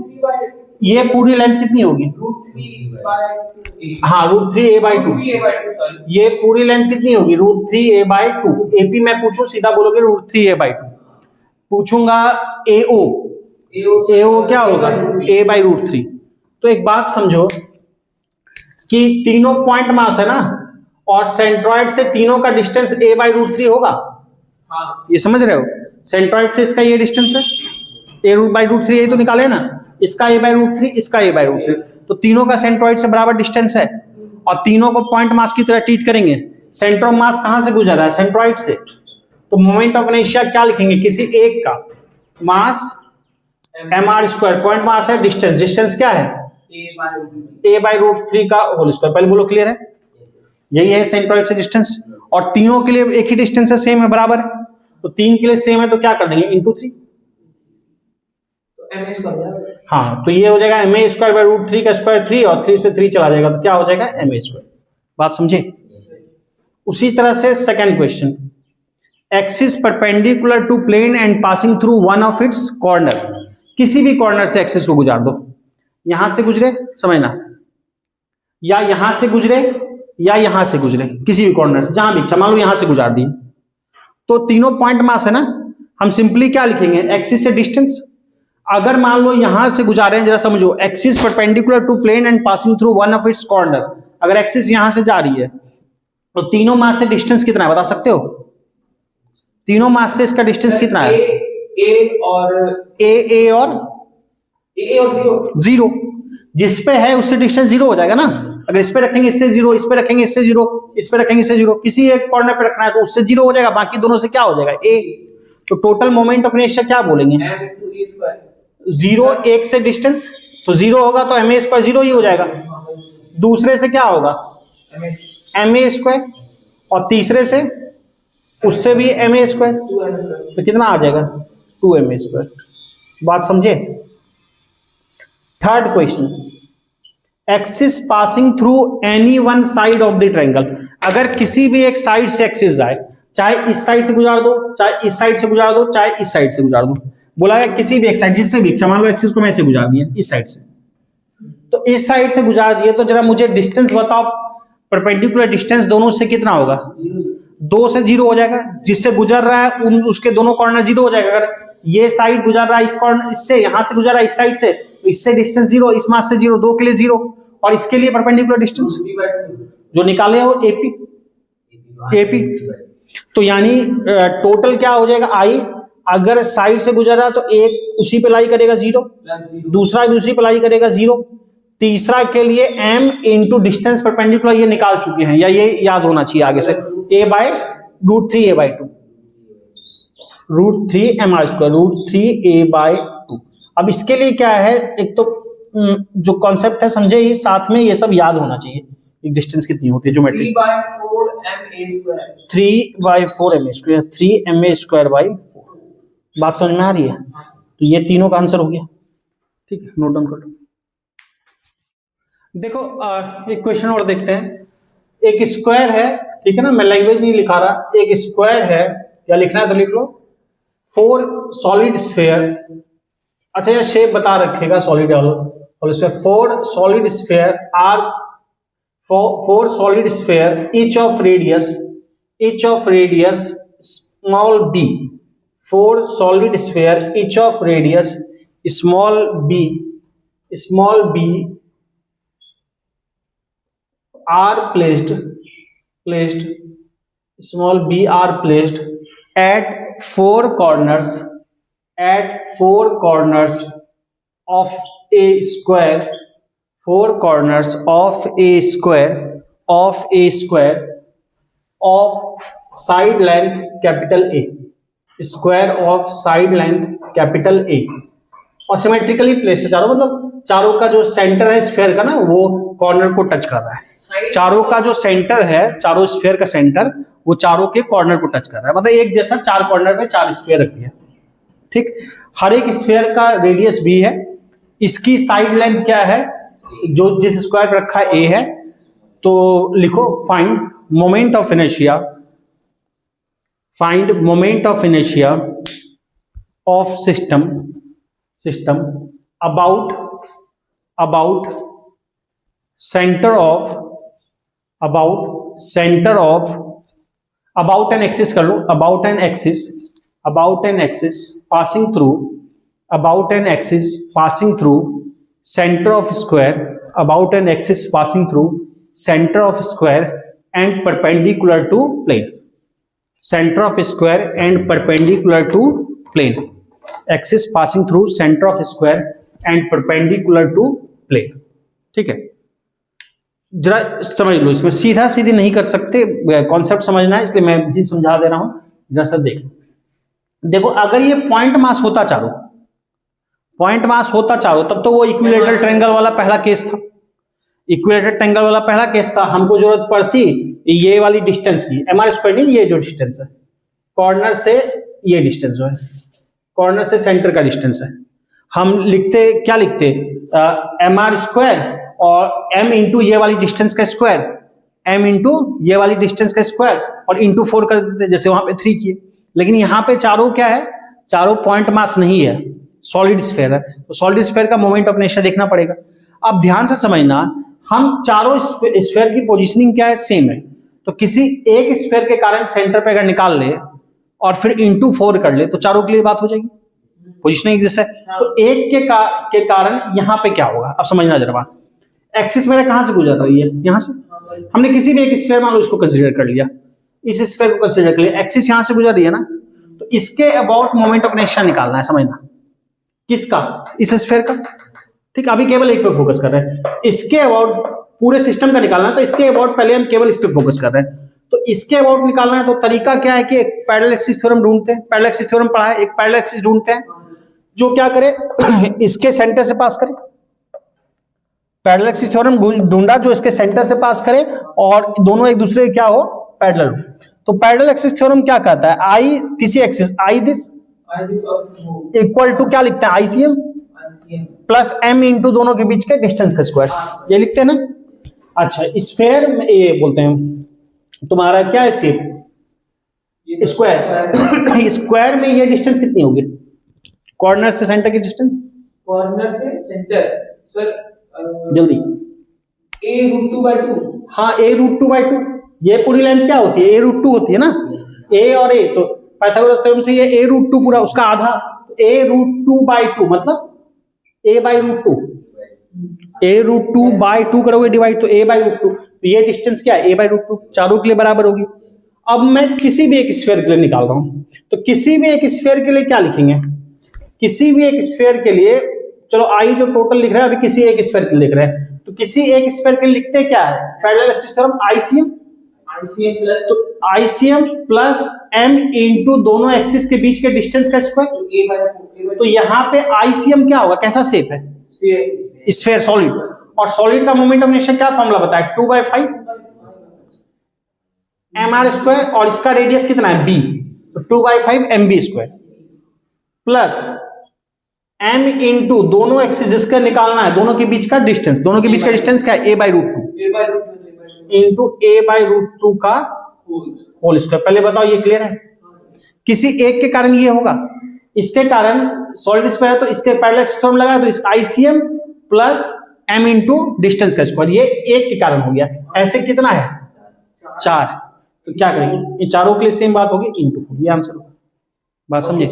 [SPEAKER 1] ये पूरी लेंथ कितनी होगी, हाँ √3a/2, ये पूरी लेंथ कितनी होगी √3a/2। एपी मैं पूछूं सीधा बोलोगे √3a/2। पूछूंगा एओ, एओ क्या होगा a/√3। तो एक बात समझो कि तीनों पॉइंट मास है ना, और सेंट्रॉइड से तीनों का डिस्टेंस a/√3 होगा।
[SPEAKER 2] हाँ।
[SPEAKER 1] ये समझ रहे हो, सेंट्रॉइड से इसका ये डिस्टेंस है a/√3, यही तो निकाले ना, इसका a/√3 इसका a/√3, तो तीनों का सेंट्रॉइड से बराबर डिस्टेंस है, और तीनों को पॉइंट मास की तरह ट्रीट करेंगे। सेंटर ऑफ मास कहां से गुजर रहा है, सेंट्रॉइड से, तो मोमेंट ऑफ इनर्शिया क्या लिखेंगे, किसी एक का मास mr², पॉइंट मास है, डिस्टेंस, डिस्टेंस क्या है a/√3 का होल स्क्वायर। पहले बोलो क्लियर है, यही है सेंट्रॉइड से डिस्टेंस, और तीनों के लिए एक ही डिस्टेंस है, सेम है, बराबर है, तो 3 के लिए सेम है तो क्या कर देंगे इंटू 3। हाँ, तो ये हो जाएगा ma² का स्क्वायर 3, और 3 से 3 चला जाएगा तो क्या हो जाएगा ma²। बात समझे? उसी तरह से second question, axis perpendicular to plane and passing through one of its corner. किसी भी कॉर्नर से एक्सिस को गुजार दो, यहां से गुजरे समझना, या यहां से गुजरे या यहां से गुजरे, किसी भी कॉर्नर से, जहां भी, मान लो यहां से गुजार दी, तो तीनों पॉइंट मास है ना, हम सिंपली क्या लिखेंगे, एक्सिस से डिस्टेंस। अगर मान लो यहां से गुजारे हैं, जरा समझो, axis perpendicular to plane and passing through one of its corner, अगर एक्सिस यहां से जा रही है तो तीनों मास से डिस्टेंस कितना है बता सकते हो, तीनों मास से इसका डिस्टेंस कितना है,
[SPEAKER 2] ए और
[SPEAKER 1] जीरो, जिस पे है उससे डिस्टेंस जीरो हो जाएगा ना। अगर इस पे रखेंगे इससे जीरो, इस पे रखेंगे इससे जीरो, इस पे रखेंगे इससे जीरो, किसी एक कॉर्नर पे रखना है तो उससे जीरो हो जाएगा, बाकी दोनों से क्या हो जाएगा ए। तो टोटल मोमेंट ऑफ इनर्शिया क्या बोलेंगे, जीरो, एक से डिस्टेंस तो जीरो होगा तो ma² जीरो ही हो जाएगा, दूसरे से क्या होगा ma², और तीसरे से उससे भी ma², तो कितना आ जाएगा 2ma²। बात समझे? Third question, axis passing through any one side of the triangle, अगर किसी भी एक साइड से एक्सिस जाए, चाहे इस साइड से गुजार दो, चाहे इस साइड से गुजार दो, चाहे इस साइड से गुजार दो, बोला है किसी भी एक साइड, जिससे भी, मान लो एक्सिस को मैं ऐसे गुजार दिया इस साइड से, तो इस साइड से गुजार दिए, तो जरा मुझे डिस्टेंस बताओ, परपेंडिकुलर डिस्टेंस दोनों से कितना होगा? 2 से 0 हो जाएगा, जिससे गुजर रहा है उसके दोनों कॉर्नर 0 हो जाएगा। अगर ये साइड गुजर रहा है इस कॉर्नर, इससे यहां से गुजर रहा है इस साइड से, तो इससे डिस्टेंस 0, इस मास से 0, 2 के लिए 0, और इसके लिए परपेंडिकुलर डिस्टेंस जो निकाले हो एपी। तो यानी टोटल क्या हो जाएगा? आई अगर साइड से गुजर रहा है तो एक उसी पे लाई करेगा 0, दूसरा भी उसी पे लाई करेगा 0, तीसरा के लिए m इंटू डिस्टेंस परपेंडिकुलर, ये निकाल चुके हैं, या ये याद होना चाहिए आगे से, a/√3a/2, √3mr², अब इसके लिए क्या है, एक तो जो कॉन्सेप्ट है समझे ही, साथ में ये सब याद होना चाहिए, एक डिस्टेंस कितनी होती है ज्योमेट्री, 3/4ma², 3ma²/4, बात समझ में आ रही है? तो ये तीनों का आंसर हो गया, ठीक है, नोट डाउन कर लो। देखो एक क्वेश्चन और देखते हैं। एक स्क्वायर है, ठीक है ना, मैं लैंग्वेज नहीं लिखा रहा, एक स्क्वायर है, या लिखना है तो लिख लो, 4 सॉलिड स्फीयर, अच्छा यह शेप बता रखेगा सॉलिड और 4 solid sphere are 4 solid sphere each of radius small b, 4 solid sphere each of radius small b are placed small b are placed at 4 corners of a square, 4 corners of a square of side length capital A, square of side length capital A, और सिमेट्रिकली प्लेस्ड चारों, मतलब चारों का जो सेंटर है स्फीयर का ना, वो कॉर्नर को टच कर रहा है, चारों का जो सेंटर है, चारों स्फीयर का सेंटर, वो चारों के कॉर्नर को टच कर रहा है, मतलब एक जैसा 4 कॉर्नर पे 4 स्फीयर रख दिया, ठीक। हर एक स्फीयर का रेडियस b है, इसकी साइड लेंथ क्या है, जो जिस स्क्वायर पे रखा a है, तो लिखो find moment of inertia of system about an axis कर लो, about an axis passing through center of square, about an axis passing through center of square and perpendicular to plane, center of square and perpendicular to plane, axis passing through center of square and perpendicular to plane, ठीक है। जरा समझ लो, इसमें सीधा सीधी नहीं कर सकते, कॉन्सेप्ट समझना है, इसलिए मैं भी समझा दे रहा हूं, जरा सा देखो, अगर ये पॉइंट मास होता चारों, तब तो वो इक्विलेटरल ट्रायंगल वाला पहला केस था, हमको जरूरत पड़ती ये वाली डिस्टेंस की, mr², नहीं, ये जो डिस्टेंस है कॉर्नर से, ये डिस्टेंस जो है कॉर्नर से सेंटर का डिस्टेंस है, हम क्या लिखते mr² और m इंटू ये वाली डिस्टेंस का स्क्वायर, और इंटू 4 कर देते, जैसे वहां पे 3 किए। लेकिन यहाँ पे चारों क्या है, चारों पॉइंट मास नहीं है, सॉलिड स्फीयर है, तो सॉलिड स्फीयर का मोमेंट ऑफ इनर्शिया देखना पड़ेगा। अब ध्यान से समझना, हम चारों स्फीयर की पोजीशनिंग क्या है, सेम है, तो किसी एक स्फीयर के कारण सेंटर पे अगर निकाल ले और फिर इंटू 4 कर ले, तो चारों के लिए बात हो जाएगी, पोजीशनिंग जैसे। तो एक के कारण यहाँ पे क्या होगा, अब समझना जरा बात। एक्सिस मेरा कहां से गुजर रही है, यहां से, हमने किसी भी एक स्फीयर मान लो इसको कंसीडर कर लिया, इस स्फीयर को कंसीडर कर लिया, एक्सिस यहां से गुजर रही है ना, तो इसके अबाउट मोमेंट ऑफ इनर्शिया निकालना है, समझना, किसका, इस स्फीयर का, ठीक। अभी केवल एक पे फोकस कर रहे हैं, इसके अबाउट पूरे सिस्टम का निकालना है, तो इसके अबाउट पहले हम केवल इस पे फोकस कर रहे हैं, तो इसके अबाउट निकालना है, तो तरीका क्या है कि एक पैरेलल एक्सिस थ्योरम ढूंढते हैं, पैरेलल एक्सिस थ्योरम पढ़ा है, एक पैरेलल एक्सिस ढूंढते हैं जो क्या करे, इसके सेंटर से पास करे, पैरेलल एक्सिस थ्योरम ढूंढा जो इसके सेंटर से पास करे और दोनों एक दूसरे क्या हो, पैरेलल। तो पैरेलल एक्सिस थ्योरम क्या कहता है, आई किसी axis, I this equal to क्या लिखते हैं, आईसीएम प्लस m इंटू दोनों के बीच के डिस्टेंस का स्क्वायर, ये लिखते हैं ना। अच्छा, स्फेयर में ये बोलते हैं तुम्हारा क्या है शेप, स्क्वायर। स्क्वायर में ये डिस्टेंस कितनी होगी, कॉर्नर से सेंटर की डिस्टेंस,
[SPEAKER 2] कॉर्नर से सेंटर सर
[SPEAKER 1] जल्दी,
[SPEAKER 2] a√2/2।
[SPEAKER 1] हाँ a√2/2, ये पूरी लेंथ क्या होती है, a√2 होती है ना, a और a, तो पाइथागोरस थ्योरम से ये a√2 पूरा उसका आधा, a√2/2 मतलब a/√2, a√2/2 करोगे डिवाइड तो a/√2, तो ये डिस्टेंस क्या है a/√2, चारों के लिए बराबर होगी। अब मैं किसी भी एक स्फीयर के लिए निकाल रहा हूं, तो किसी भी एक स्फीयर के लिए क्या लिखेंगे, किसी भी एक स्फीयर के लिए, चलो आई जो टोटल लिख रहा है अभी किसी एक स्फीयर के लिए लिख रहे हैं, तो किसी एक स्फीयर के लिए लिखते क्या है, parallel axis theorem, ICM plus M into दोनों एक्सिस के बीच के डिस्टेंस का स्क्वायर। तो यहाँ पे आईसीएम क्या होगा, कैसा शेप है, स्फीयर सॉलिड, और सॉलिड का मोमेंट ऑफ इनर्शिया क्या फॉर्मूला बताया, 2/5 mr², और इसका रेडियस कितना है b, तो 2/5 mv² प्लस m इंटू दोनों एक्सिस जिसका निकालना है, दोनों के बीच का डिस्टेंस, दोनों के बीच का डिस्टेंस क्या है a/√2 इंटू a/√2 का होल स्क्वायर। पहले बताओ ये क्लियर है, किसी एक के कारण ये होगा, इसके कारण सॉलिड स्फीयर है तो इसके पैरेलल एक्सिस थ्योरम लगाया तो इस ICM plus m into distance का स्क्वायर, ये एक के कारण हो गया। ऐसे कितना है, 4, तो क्या करेंगे, ये चारों के लिए सेम बात होगी, इंटू, ये आंसर होगा, बात समझे।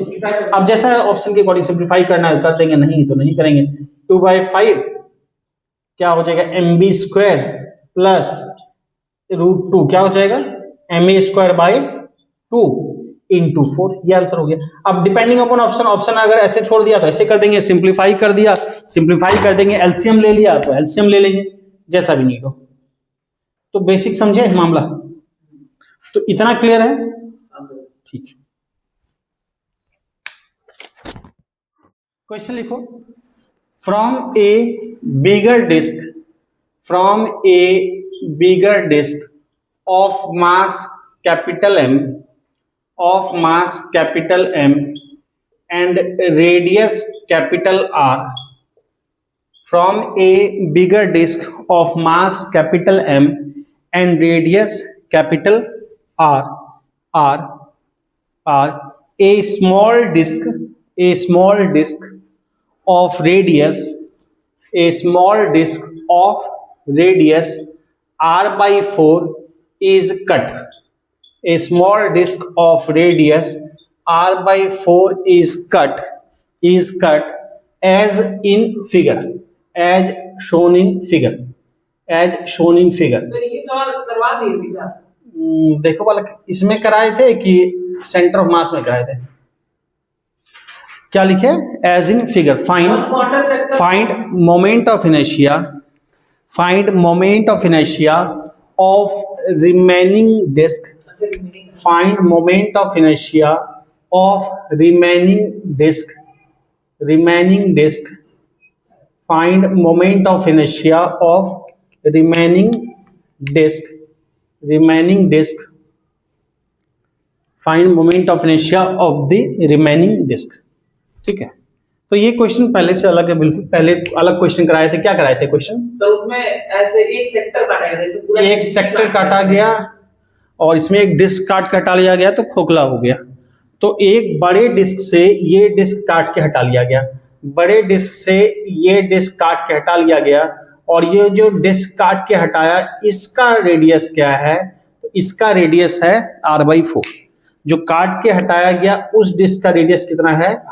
[SPEAKER 1] अब जैसा ऑप्शन के अकॉर्डिंग सिंप्लीफाई करना है कर देंगे, नहीं तो नहीं करेंगे। 2/5 क्या हो जाएगा mv² प्लस √2 क्या हो जाएगा ma²/2 इंटू 4, ये आंसर हो गया। अब डिपेंडिंग अपॉन ऑप्शन, ऑप्शन अगर ऐसे छोड़ दिया तो ऐसे कर देंगे, सिंप्लीफाई कर दिया, सिंप्लीफाई कर देंगे, एलसीएम ले लिया तो एलसीएम ले लेंगे, जैसा भी नहीं हो। तो बेसिक समझे मामला, तो इतना क्लियर है, ठीक है। क्वेश्चन लिखो, from a bigger disc of mass capital M and radius capital R, from a bigger disk of mass capital M and radius capital R, a small disk of radius R/4 is cut. A small disk of radius R/4 is cut as shown in figure.
[SPEAKER 2] Sir ये सवाल करवा दिए थे क्या?
[SPEAKER 1] देखो बालक, इसमें कराए थे कि सेंटर ऑफ मास में कराए थे, क्या लिखे, as in figure, find moment of inertia of remaining disk, find moment of inertia of remaining disk, find moment of inertia of remaining disk, find moment of inertia of the remaining disk। ठीक है, तो ये क्वेश्चन पहले से अलग है, बिल्कुल पहले अलग क्वेश्चन कराए थे, क्या कराए थे क्वेश्चन,
[SPEAKER 2] तो उसमें ऐसे एक सेक्टर काटा गया, जैसे पूरा
[SPEAKER 1] एक सेक्टर काटा गया और इसमें एक डिस्क काट के हटा लिया गया तो खोखला हो गया, तो एक बड़े डिस्क से ये डिस्क काट के हटा लिया गया, बड़े डिस्क से ये डिस्क काट के हटा लिया गया, और ये जो डिस्क काट के हटाया इसका रेडियस क्या है, तो इसका रेडियस है R/4, जो काट के हटाया गया उस डिस्क का रेडियस कितना है,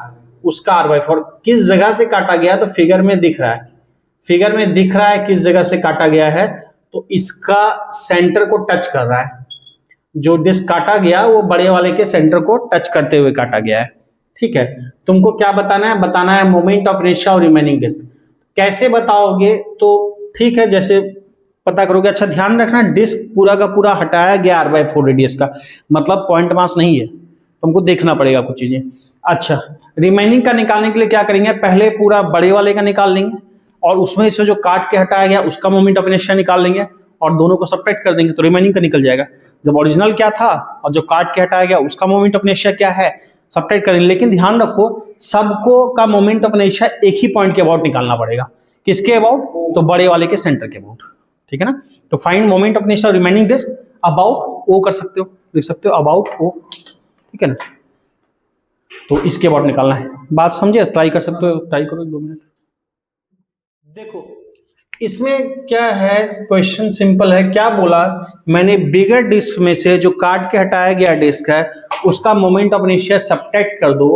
[SPEAKER 1] उसका R/4। किस जगह से काटा गया, तो फिगर में दिख रहा है, किस जगह से काटा गया है, तो इसका सेंटर को टच कर रहा है, जो डिस्क काटा गया वो बड़े वाले के सेंटर को टच करते हुए काटा गया है। ठीक है, तुमको क्या बताना है मोमेंट ऑफ इनर्शिया और रिमेनिंग डिस्क। कैसे बताओगे, तो ठीक है, जैसे पता करोगे। अच्छा ध्यान रखना, डिस्क पूरा का पूरा हटाया गया R/4 रेडियस का, मतलब पॉइंट मास नहीं है, तुमको देखना पड़ेगा कुछ चीजें। अच्छा, रिमेनिंग का निकालने के लिए क्या करेंगे, पहले पूरा बड़े वाले का निकाल लेंगे और उसमें से जो काट के हटाया गया उसका मोमेंट ऑफ इनर्शिया निकाल लेंगे और दोनों को सब्ट्रैक्ट कर देंगे तो रिमेनिंग का निकल जाएगा। जब ओरिजिनल क्या था और जो काट के हटाया गया उसका मोमेंट ऑफ इनर्शिया क्या है, सब्ट्रैक्ट करेंगे। लेकिन ध्यान रखो सबको का मोमेंट ऑफ इनर्शिया एक ही पॉइंट के अबाउट निकालना पड़ेगा। किसके अबाउट? तो बड़े वाले के सेंटर के अबाउट, ठीक है ना। तो find moment of inertia remaining disc about O कर सकते हो, लिख सकते हो अबाउट ओ, ठीक है ना। तो इसके अबाउट निकालना है। बात समझे? ट्राई कर सकते हो, ट्राई करो 2 मिनट। देखो इसमें क्या है, क्वेश्चन सिंपल है। क्या बोला मैंने? बिगर डिस्क में से जो काट के हटाया गया डिस्क है उसका मोमेंट ऑफ इनर्शिया सब्ट्रैक्ट कर दो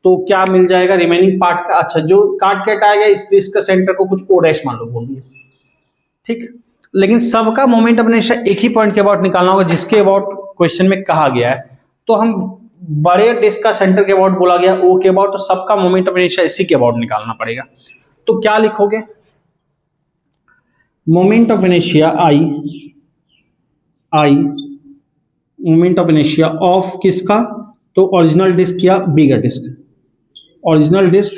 [SPEAKER 1] तो क्या मिल जाएगा रिमेनिंग पार्ट का। अच्छा, जो काट के हटाया गया इस डिस्क का सेंटर को कुछ ओ डैश मान लो बोल दिया, ठीक। लेकिन सबका मोमेंट ऑफ इनर्शिया एक ही पॉइंट के अबाउट निकालना होगा जिसके अबाउट क्वेश्चन में कहा गया है। तो हम बड़े डिस्क का सेंटर के अबाउट बोला गया ओ के अबाउट, तो सबका मोमेंट ऑफ इनर्शिया इसी के अबाउट निकालना पड़ेगा। तो क्या लिखोगे? Moment of inertia I moment of inertia of किसका? तो ओरिजिनल डिस्क या बिगर डिस्क, ओरिजिनल डिस्क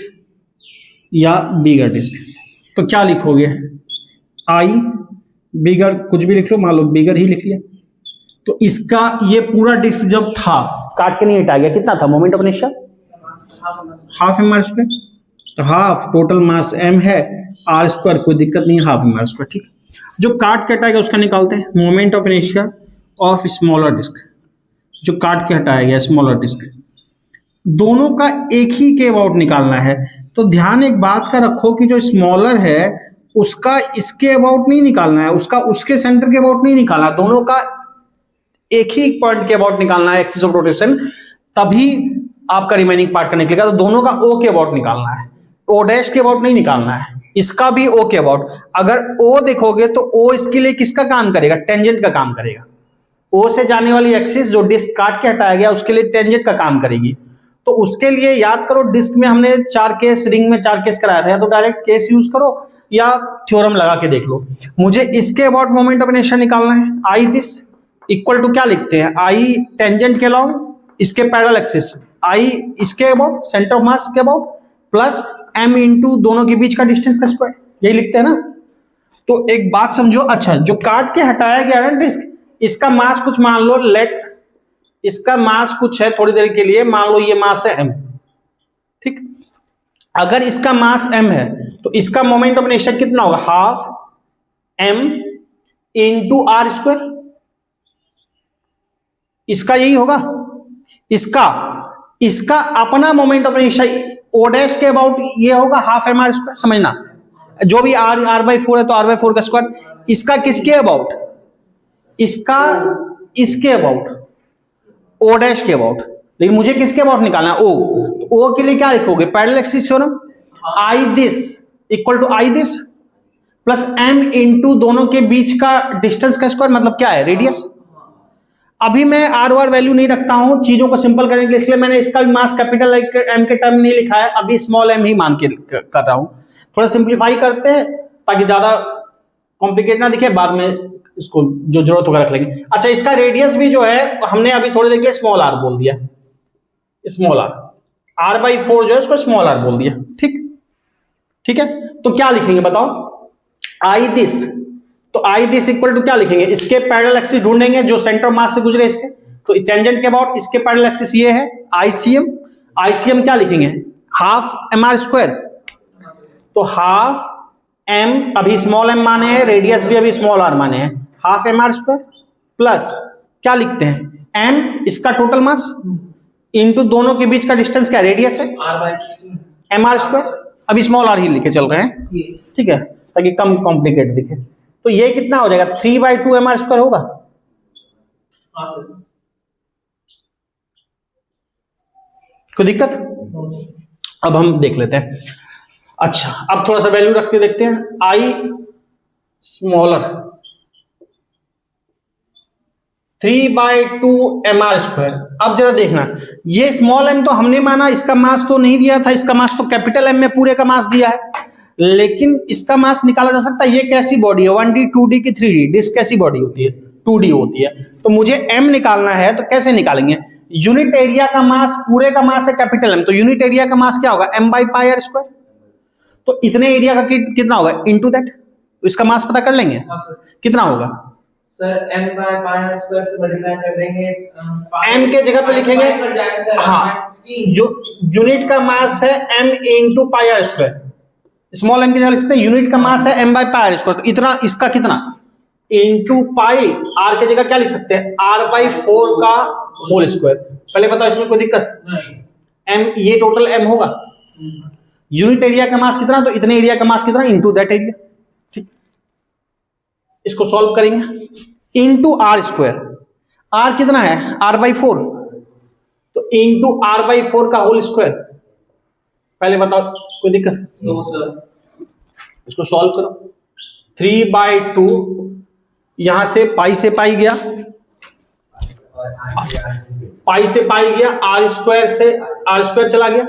[SPEAKER 1] या बिगर डिस्क। तो क्या लिखोगे? आई बिगर, कुछ भी लिख लो, मान लो बिगर ही लिख लिया। तो इसका ये पूरा डिस्क जब था, काट के नहीं हटाया गया, कितना था moment of inertia? Half M R square. तो हाफ टोटल मास एम है, आर स्क्वायर कोई दिक्कत नहीं है, हाफ एम आर स्क्वायर, ठीक। जो काट के हटाएगा उसका निकालते हैं, moment of inertia of smaller disc, जो काट के हटाया गया स्मॉलर डिस्क, दोनों का एक ही के अबाउट निकालना है। तो ध्यान एक बात का रखो कि जो स्मॉलर है उसका इसके अबाउट नहीं निकालना है, उसका उसके सेंटर के अबाउट नहीं निकालना, दोनों का एक ही पॉइंट के अबाउट निकालना है, एक्सिस ऑफ रोटेशन, तभी आपका रिमेनिंग पार्ट का निकलेगा। तो दोनों का ओ के अबाउट निकालना है, ओ डैश के अबाउट नहीं निकालना है, इसका भी ओ के अबाउट। अगर ओ देखोगे तो ओ इसके लिए किसका काम करेगा? टेंजेंट का काम करेगा। ओ से जाने वाली एक्सिस जो डिस्क काट के हटाया गया उसके लिए टेंजेंट का काम करेगी। तो उसके लिए याद करो, डिस्क में हमने 4 केस, रिंग में 4 केस कराया था, या तो डायरेक्ट केस यूज करो या थ्योरम लगा के देख लो। मुझे इसके अबाउट मोमेंट ऑफ इनर्शिया निकालना है। आई दिस इक्वल टू क्या लिखते हैं? आई टेंजेंट के अलोंग इसके पैरेलल एक्सिस, आई इसके अबाउट सेंटर ऑफ मास के अबाउट, प्लस एम इंटू दोनों के बीच का डिस्टेंस का स्क्वायर, यही लिखते हैं ना। तो एक बात समझो, अच्छा जो काट के हटाया गया है डिस्क, इसका मास कुछ मान लो, लेट इसका मास कुछ है थोड़ी देर के लिए, मान लो ये मास है m, ठीक। अगर इसका मास m है तो इसका मोमेंट ऑफ इनर्शिया कितना होगा? Half m into R square, इसका यही होगा। इसका अपना moment of inertia O dash के अबाउट ये होगा हाफ एम आर स्क्वायर, समझना। जो भी आर बाई 4 है तो आर बाई 4 का स्क्वायर। इसका किसके अबाउट? इसका इसके अबाउट, ओ डैश के अबाउट। लेकिन मुझे किसके अबाउट निकालना है? ओ के लिए क्या लिखोगे? Parallel axis theorem, I this equal to I this plus M into दोनों के बीच का डिस्टेंस का स्क्वायर, मतलब क्या है? रेडियस। अभी मैं आर वार वैल्यू नहीं रखता हूं चीजों को सिंपल करने के लिए, इसलिए मैंने इसका भी मास कैपिटल एम के टर्म नहीं लिखा है, अभी स्मॉल एम ही मान के कर रहा हूं। थोड़ा सिंप्लीफाई करते हैं ताकि ज्यादा कॉम्प्लिकेट ना दिखे, बाद में इसको जो जरूरत होगा रख लेंगे। अच्छा, इसका रेडियस भी जो है हमने अभी थोड़ी देर के लिए स्मॉल आर बोल दिया, स्मॉल आर बाई 4 जो है उसको स्मॉल आर बोल दिया, ठीक है। तो क्या लिखेंगे बताओ? आई दिस, तो आई दिस इक्वल टू क्या लिखेंगे? इसके पैरेलल एक्सिस ढूंढेंगे जो सेंटर ऑफ मास से गुजरे इसके, तो टेंजेंट के अबाउट इसके पैरेलल एक्सिस ये है आईसीएम क्या लिखेंगे? Half M R square. तो हाफ एम अभी स्मॉल एम माने हैं, रेडियस भी अभी स्मॉल आर माने हैं, half M R square plus क्या लिखते हैं? एम इसका टोटल मास इंटू दोनों के बीच का डिस्टेंस क्या रेडियस है? एम आर स्क्वायर, अभी स्मॉल आर ही लिखे चल रहे हैं, ठीक है, ताकि कम कॉम्प्लिकेट दिखे। तो ये कितना हो जाएगा? 3/2 एम आर स्क्वायर होगा। कोई दिक्कत? अब हम देख लेते हैं। अच्छा, अब थोड़ा सा वैल्यू रख के देखते हैं। आई स्मॉलर 3/2 एम आर स्क्वायर। अब जरा देखना, ये स्मॉल एम तो हमने माना, इसका मास तो नहीं दिया था, इसका मास तो कैपिटल एम में पूरे का मास दिया है, लेकिन इसका मास निकाला जा सकता है। ये कैसी बॉडी है? 1D 2D की 3D डिस्क कैसी बॉडी होती है? 2D होती है। तो मुझे m निकालना है, तो कैसे निकालेंगे? यूनिट एरिया का मास, पूरे का मास है कैपिटल M, तो यूनिट एरिया का मास क्या होगा? m/πr square. तो इतने एरिया का कितना होगा? Into that. तो इसका मास पता कर लेंगे कितना होगा?
[SPEAKER 2] Sir m by pi R square से मल्टीप्लाई कर देंगे
[SPEAKER 1] m के जगह पे लिखेंगे,
[SPEAKER 2] कट जाएगा सर
[SPEAKER 1] हाँ,
[SPEAKER 2] 16
[SPEAKER 1] जो यूनिट का मास है m into pi R square, small m की जगह लिख सकते हैं, यूनिट का मास है m by pi R square, तो इतना, इसका कितना इंटू पाई, आर की जगह क्या लिख सकते हैं, r बाई 4 का होल स्क्वायर। पहले बताओ इसमें कोई दिक्कत,
[SPEAKER 2] नहीं
[SPEAKER 1] m ये टोटल m होगा, यूनिट एरिया का मास कितना, तो इतने एरिया का मास कितना इंटू दैट एरिया, ठीक। इसको सॉल्व करेंगे, इंटू आर स्क्वायर, आर कितना है r बाई 4, तो इंटू r बाई 4 का होल स्क्वायर। पहले बताओ कोई दिक्कत,
[SPEAKER 2] नो सर
[SPEAKER 1] इसको सॉल्व करो, 3/2, यहां से पाई गया, पाई से पाई गया, आर स्क्वायर से आर स्क्वायर चला गया,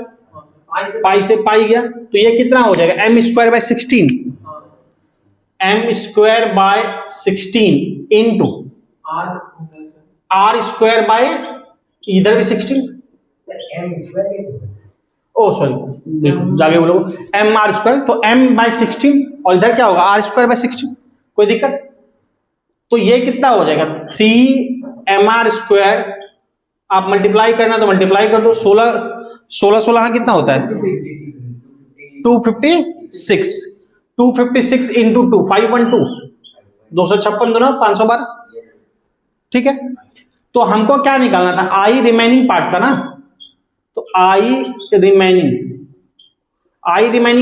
[SPEAKER 1] पाई से पाई गया, तो ये कितना हो जाएगा, m square by 16, m square by 16 into R square by, इधर भी 16,
[SPEAKER 2] m स्क्वायर कैसे,
[SPEAKER 1] ओ सॉरी जाके बोलो, m आर स्क्वायर, तो m बाय 16 और इधर क्या होगा r स्क्वायर बाय 16, कोई दिक्कत, तो ये कितना हो जाएगा 3mr स्क्वायर, आप मल्टीप्लाई करना तो मल्टीप्लाई कर दो, 16 कितना होता है 256 इंटू 2 512, 256 दूना 512, ठीक है। तो हमको क्या निकालना था, आई रिमेनिंग पार्ट का ना, तो आई रिमेनिंग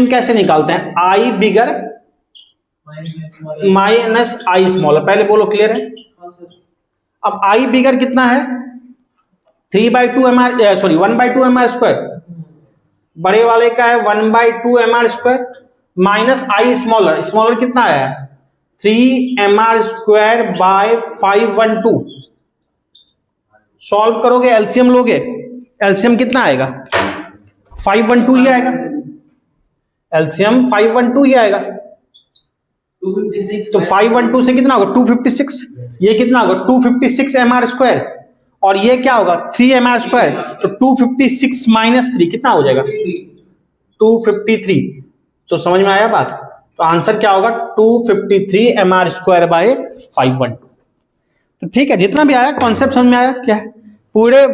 [SPEAKER 1] कैसे निकालते हैं, आई बिगर माइनस आई स्मॉलर, पहले बोलो क्लियर है। अब आई बिगर कितना है 3/2 mr, सॉरी 1/2 mr स्क्वायर, बड़े वाले का है 1/2 mr स्क्वायर, माइनस आई स्मॉलर, स्मॉलर कितना है 3 mr स्क्वायर बाय 512, सॉल्व करोगे एलसीएम लोगे, एलसीएम कितना आएगा 512 ही आएगा, एलसीएम 512 ही आएगा,
[SPEAKER 2] 256,
[SPEAKER 1] तो 512 से कितना होगा 256, ये कितना होगा 256 mr स्क्वायर, और ये क्या होगा 3 mr स्क्वायर, तो 256 माइनस 3 कितना हो जाएगा 253, तो समझ में आया बात, तो आंसर क्या होगा 253 mr स्क्वायर बाय 512, तो ठीक है, जितना भी आया कॉन्सेप्ट समझ में आया, क्या है पूरे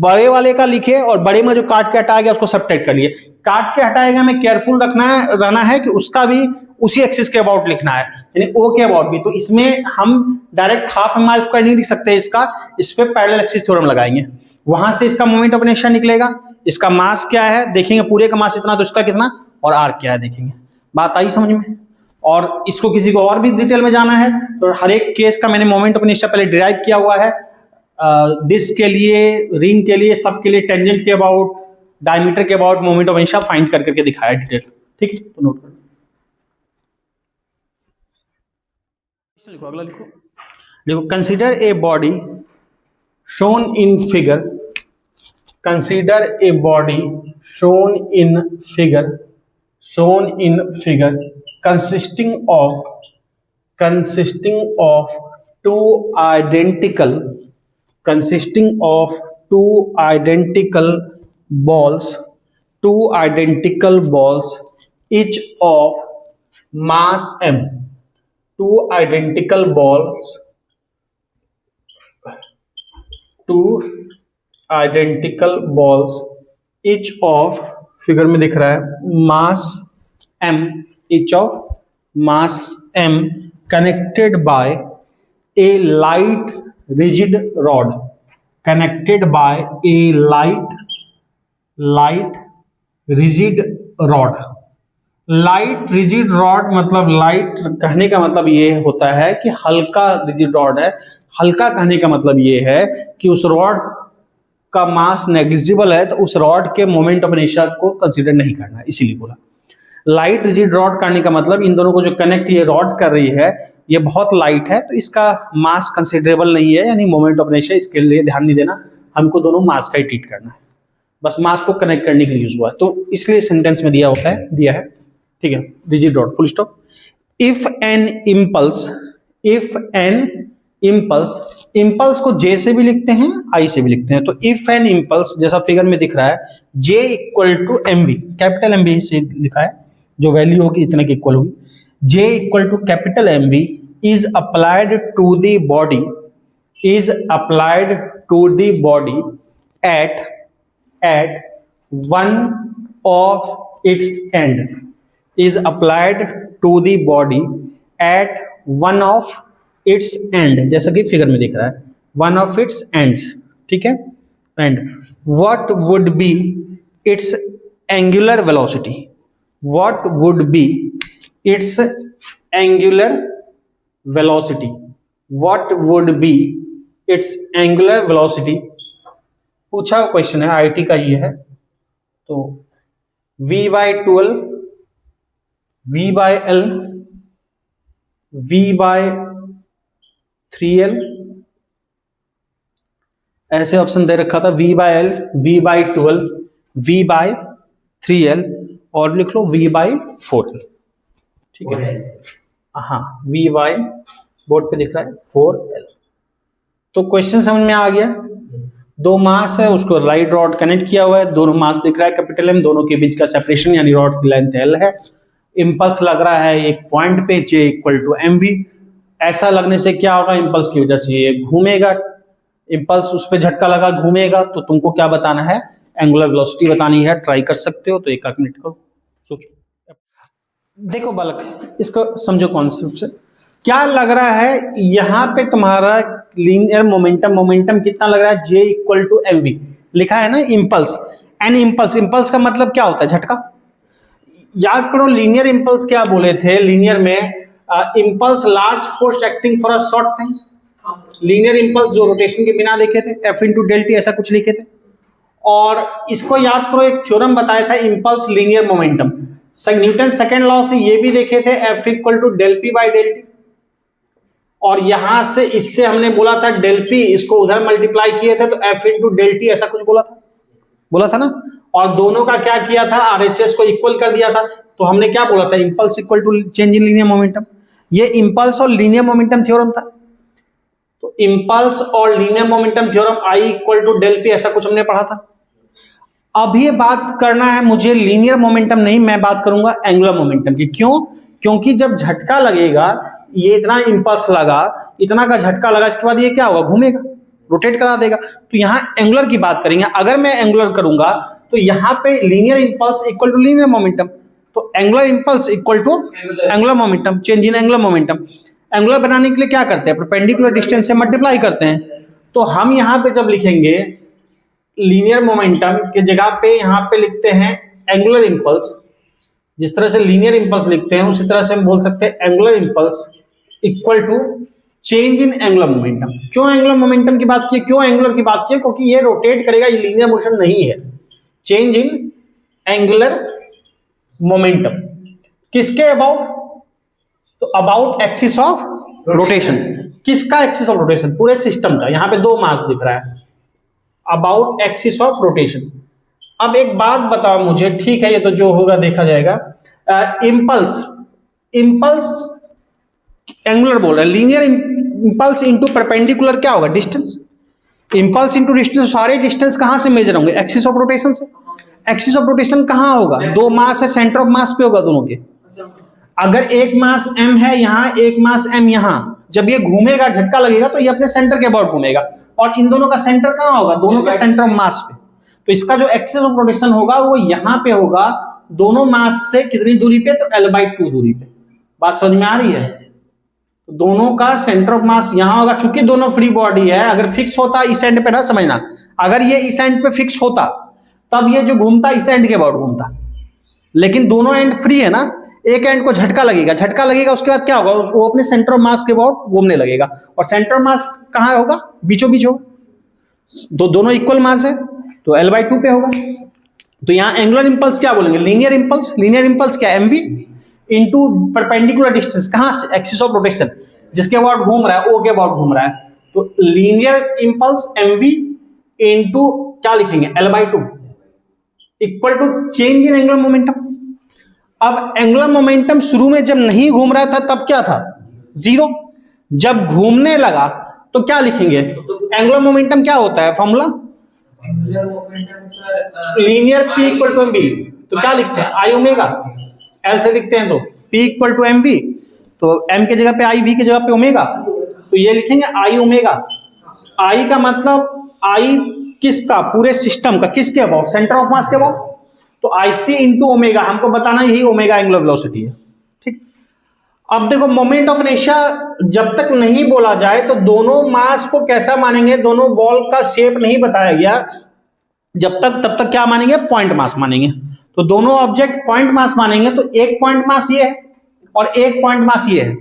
[SPEAKER 1] बड़े वाले का लिखे और बड़े में जो काट के हटाया गया उसको सबट्रैक्ट कर लिए, काट के हटाएगा में केयरफुल रहना है कि उसका भी उसी एक्सिस के अबाउट लिखना है, यानी ओ के अबाउट भी, तो इसमें हम डायरेक्ट हाफ mr स्क्वायर नहीं लिख सकते, इसका इस पे पैरेलल एक्सिस थ्योरम लगाएंगे, वहां से इसका मोमेंट ऑफ इनर्शिया निकलेगा, इसका मास क्या है देखेंगे, पूरे का मास इतना तो इसका कितना, और आर क्या है देखेंगे, बात आई समझ में। और इसको किसी को और भी डिटेल में जाना है तो हर एक केस का मैंने मोमेंट ऑफ इनर्शिया पहले डिराइव किया हुआ है, डिस्क के लिए, रिंग के लिए, सब के लिए, टेंजेंट के अबाउट, डायमीटर के about moment of inertia find कर करके दिखाया डिटेल, ठीक है, तो नोट करो, लिखो अगला लिखो, देखो consider a body shown in figure, consider a body shown in figure consisting of two identical balls each of mass m, two identical balls each of, figure में दिख रहा है mass m, each of mass m connected by a light rigid rod, connected by a light rigid rod, light rigid rod, मतलब लाइट कहने का मतलब ये होता है कि हल्का रिजिड रॉड है, हल्का कहने का मतलब ये है कि उस रॉड का मास नेग्लिजिबल है, तो उस रॉड के मोमेंट ऑफ इनर्शिया को कंसीडर नहीं करना है, इसीलिए बोला। लाइट रिजिड रॉड करने का मतलब इन दोनों को जो कनेक्ट ये रॉड कर रही है ये बहुत लाइट है, तो इसका मास कंसिडरेबल नहीं है, यानी मोमेंट ऑफ इनर्शिया इसके लिए ध्यान नहीं देना, हमको दोनों मास का ही ट्रीट करना है, बस मास को कनेक्ट करने के लिए यूज हुआ है, तो इसलिए सेंटेंस में दिया है, ठीक है, rigid rod, full stop. If an impulse को जे से भी लिखते हैं, आई से भी लिखते हैं, तो इफ एन इम्पल्स जैसा फिगर में दिख रहा है, J equal to M V, capital M V से लिखा है, जो वैल्यू होगी इतने की इक्वल होगी, J equal to capital M V is applied to the body at one of its end, is applied to the body at one of its end, जैसा कि फिगर में दिख रहा है, one of its ends, ठीक है. And what would be its angular velocity? What would be its angular velocity? What would be its angular velocity? पूछा क्वेश्चन है, आईटी का ये है. तो v/12 v/l v/3l ऐसे ऑप्शन दे रखा था, v/l v/12 v/3l और लिख लो v/4l. ठीक है, हाँ v/ बोर्ड पे दिख रहा है 4l. तो क्वेश्चन समझ में आ गया. दो मास है, उसको राइट रॉड कनेक्ट किया हुआ है, दोनों मास दिख रहा है कैपिटल M, दोनों के बीच का सेपरेशन यानी रॉड की लेंथ L है. इंपल्स लग रहा है एक पॉइंट पे J = mv. ऐसा लगने से क्या होगा, इंपल्स की वजह से ये घूमेगा, इंपल्स उस पे झटका लगा घूमेगा. तो तुमको क्या बताना है, एंगुलर वेलोसिटी बतानी है. ट्राई कर सकते हो तो एक मिनट को सोचो. देखो बालक, इसको समझो कॉन्सेप्ट से. क्या लग रहा है यहाँ पे तुम्हारा लीनियर मोमेंटम कितना लग रहा है, J = mv लिखा है ना. इंपल्स एन इंपल्स का मतलब क्या होता है, झटका. याद करो लीनियर इंपल्स क्या बोले थे, लीनियर में impulse large force acting for a short time. Linear impulse जो रोटेशन के बिना देखे थे, F × del t ऐसा कुछ लिखे थे. और इसको याद करो, एक थ्योरम बताया था impulse linear momentum. Newton second law से ये भी देखे थे, F = del p/del t. और यहां से इससे हमने बोला था del p, इसको उधर मल्टीप्लाई किए थे तो F × del t ऐसा कुछ बोला था ना. और दोनों का क्या किया था, RHS को इक्वल कर दिया था. तो हमने क्या बोला था, impulse = change in linear momentum. ये इंपल्स और लीनियर मोमेंटम थ्योरम था. तो इंपल्स और linear momentum theorem I = del p ऐसा कुछ हमने पढ़ा था. अब ये बात करना है मुझे लीनियर मोमेंटम नहीं, मैं बात करूंगा एंगुलर मोमेंटम की. क्यों? क्योंकि जब झटका लगेगा, ये इतना इंपल्स लगा, इतना का झटका लगा, इसके बाद ये क्या होगा, घूमेगा, रोटेट करा देगा. तो यहाँ एंगुलर की बात करेंगे. अगर मैं एंगुलर करूंगा तो यहाँ पे लीनियर इंपल्स = लीनियर मोमेंटम. तो angular impulse = angular momentum, change in angular momentum. Angular बनाने के लिए क्या करते हैं, परपेंडिकुलर डिस्टेंस से मल्टीप्लाई करते हैं. तो हम यहाँ पे जब लिखेंगे लीनियर मोमेंटम के जगह पे यहाँ पे लिखते हैं एंगुलर इंपल्स. जिस तरह से लीनियर इंपल्स लिखते हैं उसी तरह से हम बोल सकते हैं angular impulse = change in angular momentum. क्यों एंगुलर मोमेंटम की बात की, क्यों एंगुलर की बात की, क्योंकि ये रोटेट करेगा, ये लीनियर मोशन नहीं है. चेंज इन एंगुलर मोमेंटम किसके अबाउट, तो अबाउट एक्सिस ऑफ रोटेशन. किसका एक्सिस ऑफ रोटेशन, पूरे सिस्टम का. यहाँ पे दो मास दिख रहा है, अबाउट एक्सिस ऑफ रोटेशन. अब एक बात बताओ मुझे, ठीक है ये तो जो होगा देखा जाएगा. इंपल्स एंगुलर बोल रहा है, लीनियर इंपल्स इनटू परपेंडिकुलर क्या होगा, डिस्टेंस. इंपल्स इनटू डिस्टेंस, सारे डिस्टेंस कहां से मेजर होंगे, एक्सिस ऑफ रोटेशन से. एक्सिस ऑफ रोटेशन कहां होगा, दो मास है, सेंटर ऑफ मास पे होगा दोनों के. अगर एक मास m है यहाँ, एक मास m यहाँ, जब ये घूमेगा, झटका लगेगा तो ये अपने सेंटर के अबाउट घूमेगा. और इन दोनों का सेंटर कहां होगा, दोनों के सेंटर ऑफ मास पे. तो इसका जो एक्सिस ऑफ रोटेशन होगा वो यहाँ पे होगा, दोनों मास से कितनी दूरी पे, तो L/2 दूरी पे. बात समझ में आ रही है. तो दोनों का सेंटर ऑफ मास यहां होगा. चूंकि दोनों फ्री बॉडी है, अगर फिक्स होता इस एंड पे ना, समझना, अगर ये इस एंड पे फिक्स होता तब ये जो घूमता इस एंड के अबाउट घूमता. लेकिन दोनों एंड फ्री है ना, एक एंड को झटका लगेगा, उसके बाद क्या होगा, वो अपने सेंटर ऑफ मास के अबाउट घूमने लगेगा. और सेंटर ऑफ मास कहां होगा, बीचों बीच होगा. दोनों इक्वल मास है तो L/2 पे होगा. तो यहाँ एंगुलर इंपल्स क्या बोलेंगे, लीनियर इंपल्स क्या, mv इनटू परपेंडिकुलर डिस्टेंस, कहां से, एक्सिस ऑफ रोटेशन, जिसके अबाउट घूम रहा है, O के अबाउट घूम रहा है. तो लीनियर इंपल्स mv इनटू क्या लिखेंगे, L/2 = change in angular momentum. अब एंगुलर मोमेंटम शुरू में जब नहीं घूम रहा था तब क्या था, 0. जब घूमने लगा तो क्या लिखेंगे, एंगुलर मोमेंटम क्या होता है, फॉर्मूला लीनियर P = mv. तो क्या लिखते हैं, I ω, L से लिखते हैं तो P = mv. तो m के जगह पे i, v की जगह पे ओमेगा, तो ये लिखेंगे i ओमेगा। i का मतलब i किसका, पूरे सिस्टम का, किसके अबाउट, सेंटर ऑफ मास के अबाउट, तो IC इंटू ओमेगा, हमको बताना यही ओमेगा एंगुलर वेलोसिटी है। ठीक, अब देखो मोमेंट ऑफ इनर्शिया जब तक नहीं बोला जाए तो दोनों मास को कैसा मानेंगे, दोनों बॉल का शेप नहीं बताया गया जब तक, तब तक क्या मानेंगे, पॉइंट मास मानेंगे। तो दोनों ऑब्जेक्ट पॉइंट मास मानेंगे, तो एक पॉइंट मास ये है और एक पॉइंट मास ये है।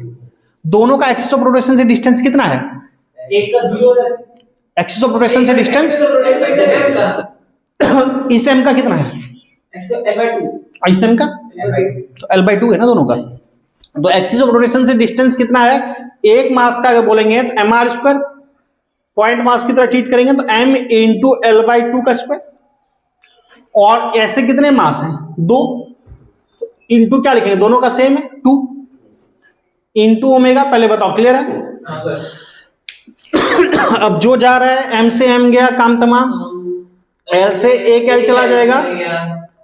[SPEAKER 1] दोनों का एक्सिस ऑफ रोटेशन से डिस्टेंस कितना है,
[SPEAKER 2] एक का 0 है,
[SPEAKER 1] एक्सिस ऑफ रोटेशन से डिस्टेंस इस m का कितना है, इस m का, तो L/2 है ना दोनों का। तो एक्सिस ऑफ रोटेशन से डिस्टेंस कितना है, एक मास का अगर बोलेंगे तो mr², पॉइंट मास की तरह ट्रीट करेंगे तो m इंटू L/2 का स्क्वायर, और ऐसे कितने मास हैं, 2, इंटू क्या लिखेंगे, दोनों का सेम है 2 इंटू ओमेगा। पहले बताओ क्लियर है।
[SPEAKER 2] हाँ सर।
[SPEAKER 1] अब जो जा रहा है m से m गया, काम तमाम, l से एक l चला जाएगा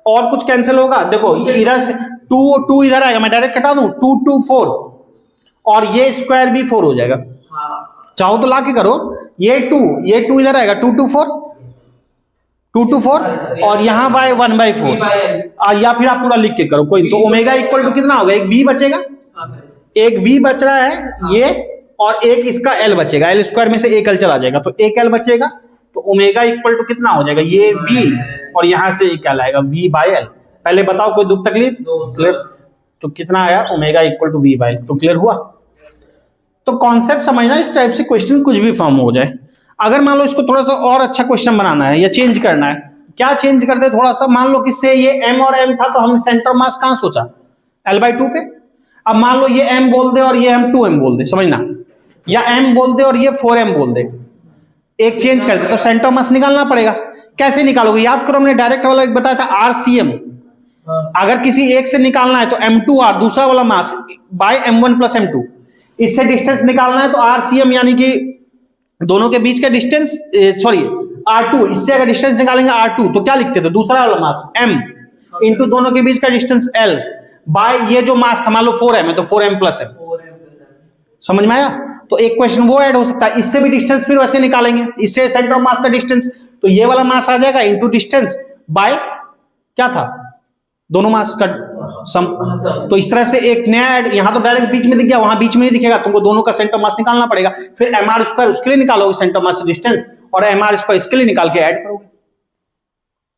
[SPEAKER 1] और कुछ कैंसिल होगा। देखो इधर से 2 इधर आएगा, मैं डायरेक्ट कटा दूं, 2 2 4 और ये स्क्वायर भी 4 हो जाएगा। चाहो तो लाके करो, ये 2 इधर आएगा, 2 2 4 2 2 4 और यहां बाय 1/4, या फिर आप पूरा लिख के करो कोई। तो ओमेगा इक्वल टू कितना होगा, एक v बचेगा, एक v बच रहा है ये, और एक इसका l बचेगा, l स्क्वायर में से एक l चला जाएगा तो एक l बचेगा, तो ओमेगा इक्वल टू कितना हो जाएगा, ये v और यहां से एक l आएगा, v/l। पहले बताओ कोई दुख तकलीफ, क्लियर। तो कितना आया, ओमेगा इक्वल टू v/l। तो क्लियर हुआ। तो कॉन्सेप्ट समझना, इस टाइप से क्वेश्चन कुछ भी फॉर्म हो जाए। अगर मान लो इसको थोड़ा सा और अच्छा क्वेश्चन बनाना है या चेंज करना है, क्या चेंज कर दे थोड़ा सा, मान लो किससे ये m और m था तो हमने सेंटर मास कहां सोचा, L/2 पे। अब मान लो ये m बोल दे और ये m 2m बोल दे, समझना, या m बोल दे और ये 4m बोल दे, एक चेंज कर दे तो सेंटर मास निकालना पड़ेगा। कैसे निकालोगे, याद करो हमने डायरेक्ट वाला एक बताया था RCM। अगर किसी एक से निकालना है तो m2r दूसरा वाला mass by m1 plus m2, इससे डिस्टेंस निकालना है तो RCM यानी कि दोनों के बीच का डिस्टेंस, सॉरी R2, इससे अगर डिस्टेंस निकालेंगे R2 तो क्या लिखते थे, दूसरा वाला मास m इंटू दोनों के बीच का डिस्टेंस L बाय ये जो मास था मान लो 4m है तो 4m प्लस m। समझ में आया। तो एक क्वेश्चन वो ऐड हो सकता है, इससे भी डिस्टेंस फिर वैसे निकालेंगे, इससे सेंटर ऑफ मास का डिस्टेंस, तो ये वाला मास आ जाएगा इंटू डिस्टेंस बाय क्या था, दोनों मास का सम। तो इस तरह से एक नया ऐड, यहां तो डायरेक्ट बीच में दिख गया, वहां बीच में नहीं दिखेगा, तुमको दोनों का सेंटर मास निकालना पड़ेगा। फिर mr² उसके लिए निकालोगे सेंटर मास डिस्टेंस, और mr² इसके लिए निकाल के ऐड करोगे,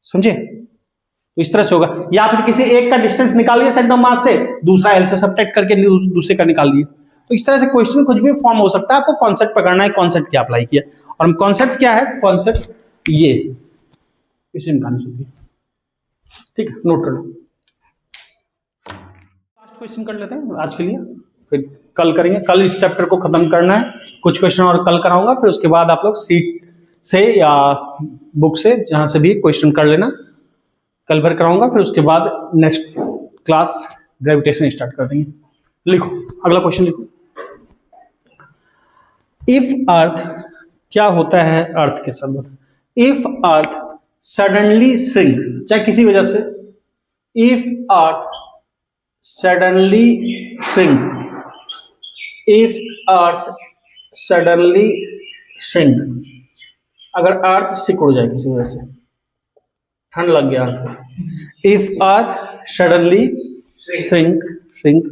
[SPEAKER 1] समझे। तो इस तरह से होगा। या फिर किसी एक का डिस्टेंस निकाल लिया सेंटर मास से, दूसरा एल से सब्ट्रैक्ट करके दूसरे का निकाल लिए। तो इस तरह से क्वेश्चन कुछ भी फॉर्म हो सकता है, आपको कॉन्सेप्ट पकड़ना है, कॉन्सेप्ट क्या अप्लाई किया। और कॉन्सेप्ट क्या है, कॉन्सेप्ट ये इसे निकालनी चाहिए, ठीक है, नोट कर लो। लास्ट क्वेश्चन कर लेते हैं आज के लिए, फिर कल करेंगे। कल इस चैप्टर को खत्म करना है, कुछ क्वेश्चन और कल कराऊंगा, फिर उसके बाद आप लोग सीट से या बुक से जहां से भी क्वेश्चन कर लेना, कल भर कराऊंगा। फिर उसके बाद नेक्स्ट क्लास ग्रेविटेशन स्टार्ट कर देंगे। लिखो अगला क्वेश्चन, लिखो। इफ अर्थ, क्या होता है अर्थ के साथ, इफ अर्थ सडनली श्रिंक, चाहे किसी वजह से, if earth suddenly shrink, if earth suddenly shrink, अगर अर्थ सिकुड़ जाए किसी वजह से, ठंड लग गया earth, if earth suddenly shrink,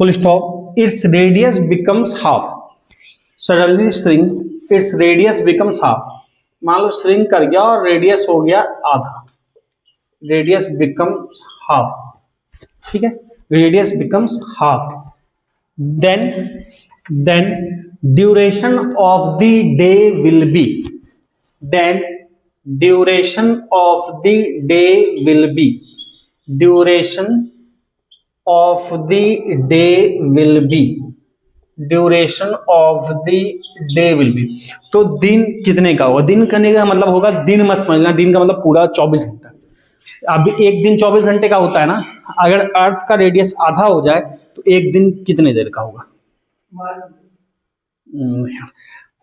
[SPEAKER 1] full stop, its radius becomes half, suddenly shrink its radius becomes half. मान लो श्रिंक कर गया और रेडियस हो गया आधा, रेडियस बिकम्स हाफ, ठीक है, radius becomes half. Then duration of the day will be, then duration of the day will be, duration of the day will be, duration of the day will be. तो दिन कितने का होगा, दिन करने का मतलब होगा, दिन मत समझना, दिन का मतलब पूरा 24 घंटा। अब एक दिन 24 घंटे का होता है ना, अगर अर्थ का रेडियस आधा हो जाए तो एक दिन कितने देर का होगा,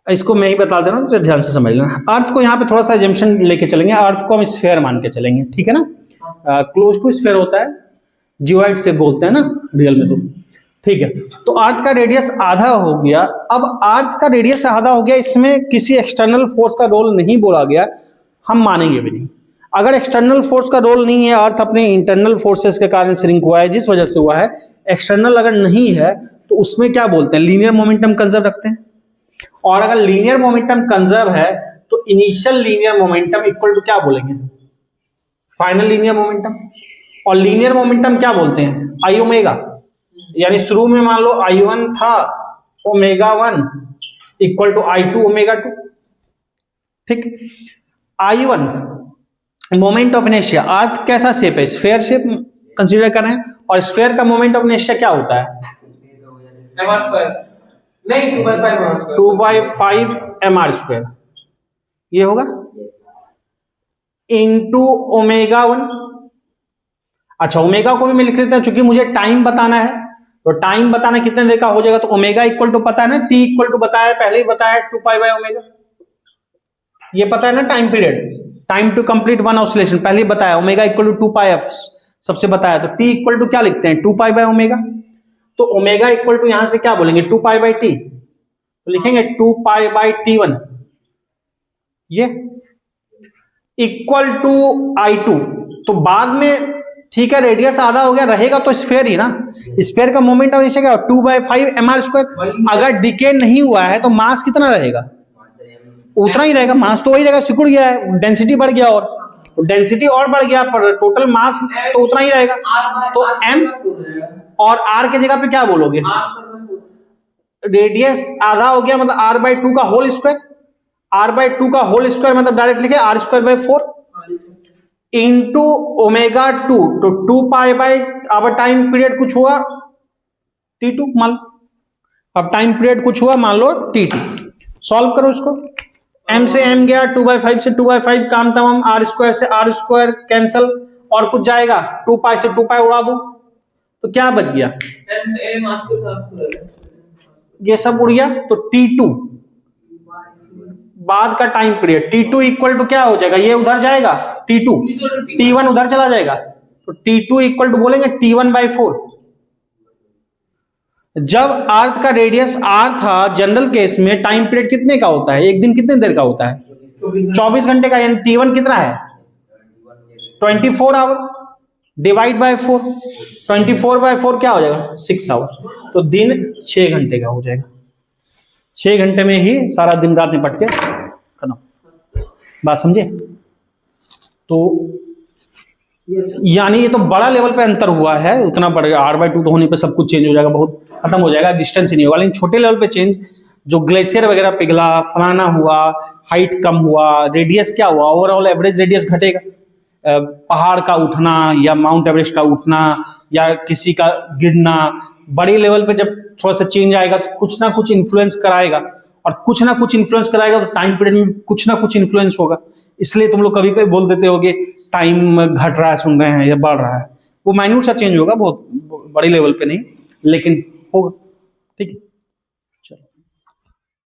[SPEAKER 1] इसको मैं ही बता दे रहा हूं, तो ध्यान से समझ लेना। अर्थ को यहाँ पे थोड़ा सा एजम्पशन लेके चलेंगे, अर्थ को हम स्फेयर मान के चलेंगे, ठीक है ना, क्लोज टू स्फेयर होता है, जियोइड से बोलते हैं ना रियल में, तो ठीक है, तो अर्थ का रेडियस आधा हो गया। अब अर्थ का रेडियस आधा हो गया, इसमें किसी एक्सटर्नल फोर्स का रोल नहीं बोला गया, हम मानेंगे भी नहीं। अगर एक्सटर्नल फोर्स का रोल नहीं है, अर्थ अपने इंटरनल फोर्सेस के कारण श्रिंक हुआ है, जिस वजह से हुआ है, एक्सटर्नल अगर नहीं है तो उसमें क्या बोलते हैं, लीनियर मोमेंटम कंजर्व रखते हैं। और अगर लीनियर मोमेंटम कंजर्व है तो initial linear momentum equal to क्या बोलेंगे, फाइनल लीनियर मोमेंटम। और लीनियर मोमेंटम क्या बोलते हैं, आई ओमेगा। यानी शुरू में मान लो I1 था omega 1 equal to I2 omega 2। ठीक, I1 मोमेंट ऑफ इनर्शिया, अर्थ कैसा शेप है, स्फीयर शेप कंसीडर कर रहे हैं, और स्फीयर का मोमेंट ऑफ इनर्शिया क्या होता है,
[SPEAKER 2] नहीं 2/5
[SPEAKER 1] 2/5 mr²। ये होगा इनटू ओमेगा 1। अच्छा, ओमेगा को भी मैं लिख लेता हूं, चूंकि मुझे टाइम बताना है, तो टाइम बताना कितने देर का हो जाएगा, तो ओमेगा इक्वल टू पता है ना, टी इक्वल टू बताया पहले ही बताया 2π/ओमेगा। ये पता है ना time period, time to complete one oscillation पहले ही बताया, ओमेगा इक्वल टू 2πf सबसे बताया। तो टी इक्वल टू क्या लिखते हैं, 2π/ओमेगा। तो ओमेगा इक्वल टू यहां से क्या बोलेंगे, 2π/t, तो लिखेंगे 2π/t1, ये इक्वल टू I2। तो बाद में ठीक है, रेडियस आधा हो गया, रहेगा तो स्फीयर ही ना, स्फीयर का मोमेंट ऑफ इनर्शिया क्या, 2/5 mr²। अगर डिके नहीं हुआ है तो मास कितना रहेगा, उतना ही रहेगा, मास तो वही रहेगा, सिकुड़ गया है, डेंसिटी बढ़ गया, और डेंसिटी और बढ़ गया, पर टोटल मास तो उतना ही रहेगा। तो m और r के जगह पे क्या बोलोगे, रेडियस आधा हो गया मतलब r/2 का होल स्क्वायर, r/2 का होल स्क्वायर मतलब डायरेक्ट लिखे r²/4 इंटू ओमेगा 2, तो 2π/, अब टाइम पीरियड कुछ हुआ t2 मान लो, अब टाइम पीरियड कुछ हुआ मान लो t2। सॉल्व करो इसको, m से m गया, 2/5 से 2/5 काम तमाम, r² से r² कैंसल, और कुछ जाएगा 2π से 2π उड़ा दो, तो क्या बच गया,
[SPEAKER 2] m से m
[SPEAKER 1] ये सब उड़ गया। तो t2 बाद का time period, t2 equal to क्या हो जाएगा, ये उधर जाएगा t2, t1 उधर चला जाएगा, तो t2 इक्वल टू बोलेंगे t1/4। जब अर्थ का रेडियस r था, जनरल केस में टाइम पीरियड कितने का होता है, एक दिन कितने देर का होता है, 24 घंटे का, यानी t1 कितना है 24 आवर, डिवाइड बाय 4, 24/4 क्या हो जाएगा 6 आवर, तो दिन 6 घंटे का हो जाएगा। 6 घंटे में ही सारा दिन रात निपट के खत्म, बात समझे। तो यानी ये तो बड़ा लेवल पे अंतर हुआ है, उतना बड़ा r/2 तो होने पे सब कुछ चेंज हो जाएगा, बहुत खत्म हो जाएगा, डिस्टेंस ही नहीं होगा। लेकिन छोटे लेवल पे चेंज, जो ग्लेशियर वगैरह पिघला, फलाना हुआ, हाइट कम हुआ, रेडियस क्या हुआ, ओवरऑल एवरेज रेडियस घटेगा, पहाड़ का उठना या माउंट एवरेस्ट का उठना या किसी का गिरना, बड़े लेवल पे जब थोड़ा सा चेंज आएगा तो कुछ ना कुछ इन्फ्लुएंस कराएगा, और कुछ ना कुछ इन्फ्लुएंस कराएगा तो टाइम पीरियड में कुछ ना कुछ इन्फ्लुएंस होगा। इसलिए तुम लोग कभी कभी बोल देते होगे टाइम घट रहा है, सुन रहे हैं, या बढ़ रहा है, वो माइन्यूट सा चेंज होगा, बहुत बड़े लेवल पे नहीं, लेकिन होगा। ठीक है।